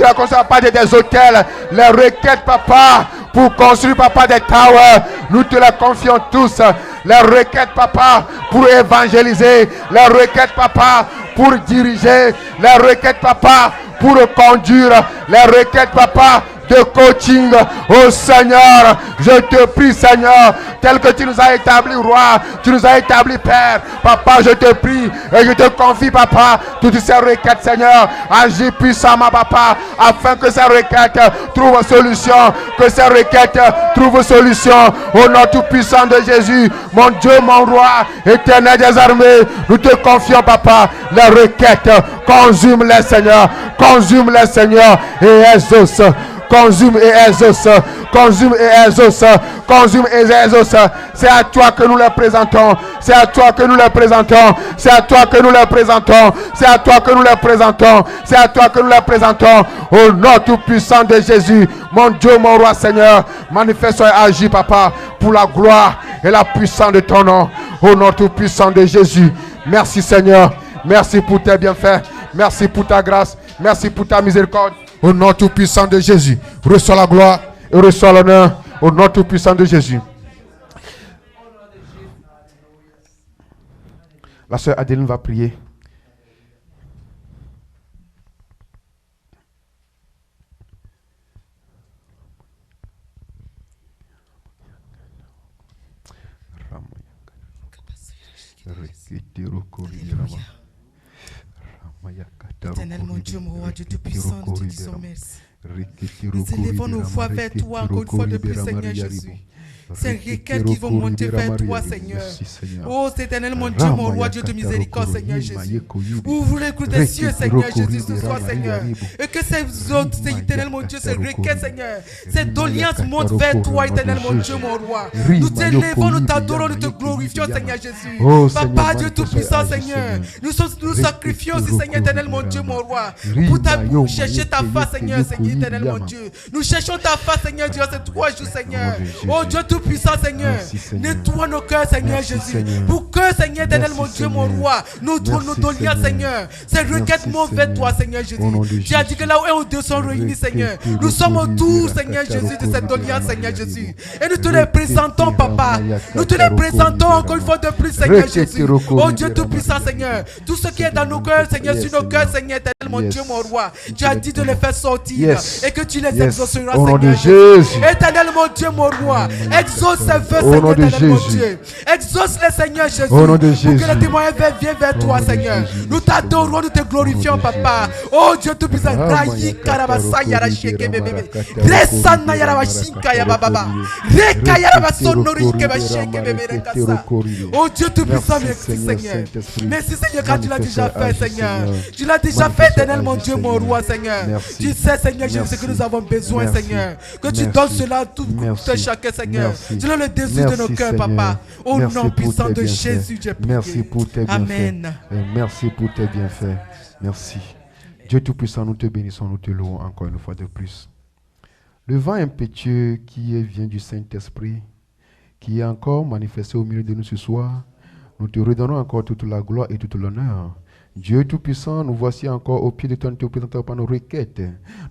la construction des hôtels, les requêtes, papa, pour construire, papa, des towers. Nous te les confions tous. Les requêtes, papa, pour évangéliser. Les requêtes, papa, pour diriger. Les requêtes, papa, pour conduire. Les requêtes, papa, de coaching. Oh Seigneur, je te prie, Seigneur, tel que tu nous as établi, roi, tu nous as établi, Père. Papa, je te prie et je te confie, papa, toutes ces requêtes, Seigneur. Agis puissamment, papa, afin que ces requêtes trouvent solution, que ces requêtes trouvent solution. Au nom tout-puissant de Jésus, mon Dieu, mon roi, Éternel des armées, nous te confions, papa, les requêtes. Consume-les, Seigneur. Consume-les, Seigneur, et exauce. Consume et exauce, consume et exauce, consume et exauce. C'est à toi que nous les présentons, c'est à toi que nous les présentons, c'est à toi que nous les présentons, c'est à toi que nous les présentons, c'est à toi que nous les présentons. Au nom tout-puissant de Jésus, mon Dieu, mon roi, Seigneur, manifeste et agis, papa, pour la gloire et la puissance de ton nom. Au nom tout-puissant de Jésus, merci, Seigneur, merci pour tes bienfaits, merci pour ta grâce, merci pour ta miséricorde. Au nom tout-puissant de Jésus, reçois la gloire et reçois l'honneur. Au nom tout-puissant de Jésus. La sœur Adeline va prier. Éternel, mon Dieu, mon roi, Dieu Tout-Puissant, nous te disons merci. Nous élevons nos voix vers toi encore une fois de plus, Seigneur Jésus. Ces requêtes qui vont monter vers toi, Seigneur. Oh, Éternel, mon Dieu, mon roi, Dieu de miséricorde, Seigneur Jésus. Ouvre les coups des cieux, Seigneur Jésus, ce soir, Seigneur. Et que ces autres, Éternel, mon Dieu, ces requêtes, Seigneur, ces doléances montent vers toi, Éternel, mon Dieu, mon roi. Nous t'élevons, nous t'adorons, nous te glorifions, Seigneur Jésus. Papa, Dieu Tout-Puissant, Seigneur. Nous sacrifions aussi, Seigneur, Éternel, mon Dieu, mon roi. Pour chercher ta face, Seigneur, Seigneur, Éternel, mon Dieu. Nous cherchons ta face, Seigneur, durant ces 3 jours, Seigneur. Oh, Dieu Tout-Puissant, Seigneur. Nettoie nos cœurs, Seigneur Jésus. Pour que, Seigneur, Éternel, mon Dieu, mon roi, nous doléances, Seigneur. Ces requêtes montent vers toi, Seigneur Jésus. Tu as dit que là où deux sont réunis, Seigneur, nous sommes autour, Seigneur Jésus, de cette doléance, Seigneur Jésus. Et nous te les présentons, papa. Nous te les présentons encore une fois de plus, Seigneur Jésus. Oh Dieu Tout-Puissant, Seigneur. Tout ce qui est dans nos cœurs, Seigneur, sur nos cœurs, Seigneur, Éternel, mon Dieu, mon roi. Tu as dit de les faire sortir et que tu les exauceras, Seigneur Jésus. Éternel, mon Dieu, mon roi. Exauce ces vœux, Seigneur, Éternel, mon Dieu. Exauce-les, Seigneur Jésus. Pour que les témoins viennent vers toi, Seigneur. Nous t'adorons, nous te glorifions, papa. Oh Dieu Tout-Puissant. Rayi karabasa yara sheke bébé. Resana yara bashinka ya baba. Reka yara basonori ke basheke bébé rekasa. Oh Dieu Tout-Puissant, merci Seigneur. Merci Seigneur car tu l'as déjà fait, Seigneur. Tu l'as déjà fait, Éternel, mon Dieu, mon roi, Seigneur. Tu sais, Seigneur Jésus, ce que nous avons besoin, Seigneur. Que tu donnes cela à tout chacun, Seigneur. Tu es le désir de nos cœurs, papa. Au nom puissant de Jésus, j'ai prié. Merci pour tes bienfaits. Amen. Merci pour tes bienfaits. Merci. Dieu Tout-Puissant, nous te bénissons, nous te louons encore une fois de plus. Le vent impétueux qui vient du Saint-Esprit, qui est encore manifesté au milieu de nous ce soir, nous te redonnons encore toute la gloire et toute l'honneur. Dieu Tout-Puissant, nous voici encore au pied de ton te présentant par nos requêtes.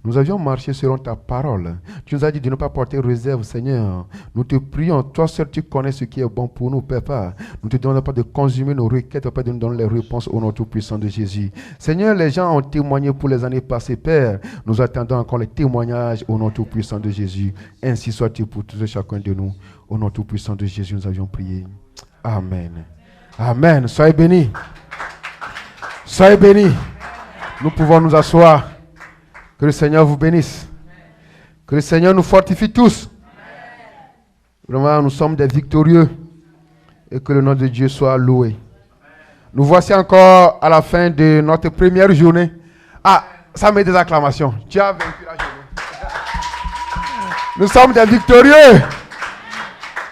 Nous avions marché selon ta parole. Tu nous as dit de ne pas porter réserve, Seigneur. Nous te prions, toi seul tu connais ce qui est bon pour nous, Papa. Nous te demandons pas de consumer nos requêtes, Papa, de nous donner les réponses au nom Tout-Puissant de Jésus. Seigneur, les gens ont témoigné pour les années passées, Père. Nous attendons encore les témoignages au nom Tout-Puissant de Jésus. Ainsi soit-il pour tous et chacun de nous. Au nom Tout-Puissant de Jésus, nous avions prié. Amen. Amen. Soyez bénis. Soyez bénis. Nous pouvons nous asseoir. Que le Seigneur vous bénisse. Que le Seigneur nous fortifie tous. Vraiment, nous sommes des victorieux. Et que le nom de Dieu soit loué. Nous voici encore à la fin de notre première journée. Ah, ça met des acclamations. Tu as vaincu la journée. Nous sommes des victorieux.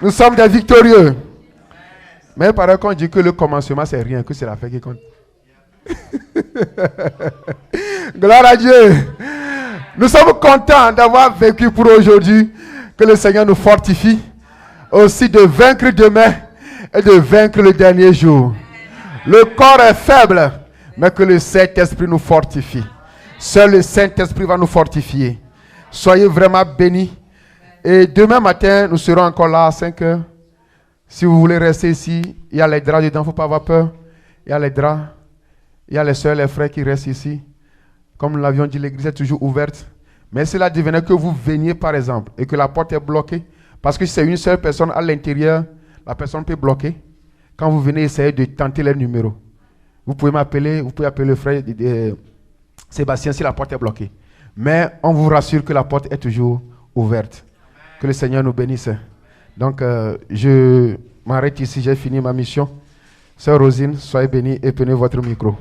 Nous sommes des victorieux. Mais par contre, on dit que le commencement, c'est rien, que c'est la fin qui compte. Gloire à Dieu. Nous sommes contents d'avoir vécu pour aujourd'hui. Que le Seigneur nous fortifie. Aussi de vaincre demain et de vaincre le dernier jour. Le corps est faible, mais que le Saint-Esprit nous fortifie. Seul le Saint-Esprit va nous fortifier. Soyez vraiment bénis. Et demain matin, nous serons encore là à 5 heures. Si vous voulez rester ici, il y a les draps dedans, il ne faut pas avoir peur. Il y a les draps. Il y a les soeurs et les frères qui restent ici. Comme nous l'avions dit, l'église est toujours ouverte. Mais cela devenait que vous veniez par exemple et que la porte est bloquée. Parce que si c'est une seule personne à l'intérieur, la personne peut bloquer. Quand vous venez essayer de tenter les numéros, vous pouvez m'appeler, vous pouvez appeler le frère Sébastien si la porte est bloquée. Mais on vous rassure que la porte est toujours ouverte. Que le Seigneur nous bénisse. Donc, je m'arrête ici, j'ai fini ma mission. Sœur Rosine, soyez bénie et prenez votre micro.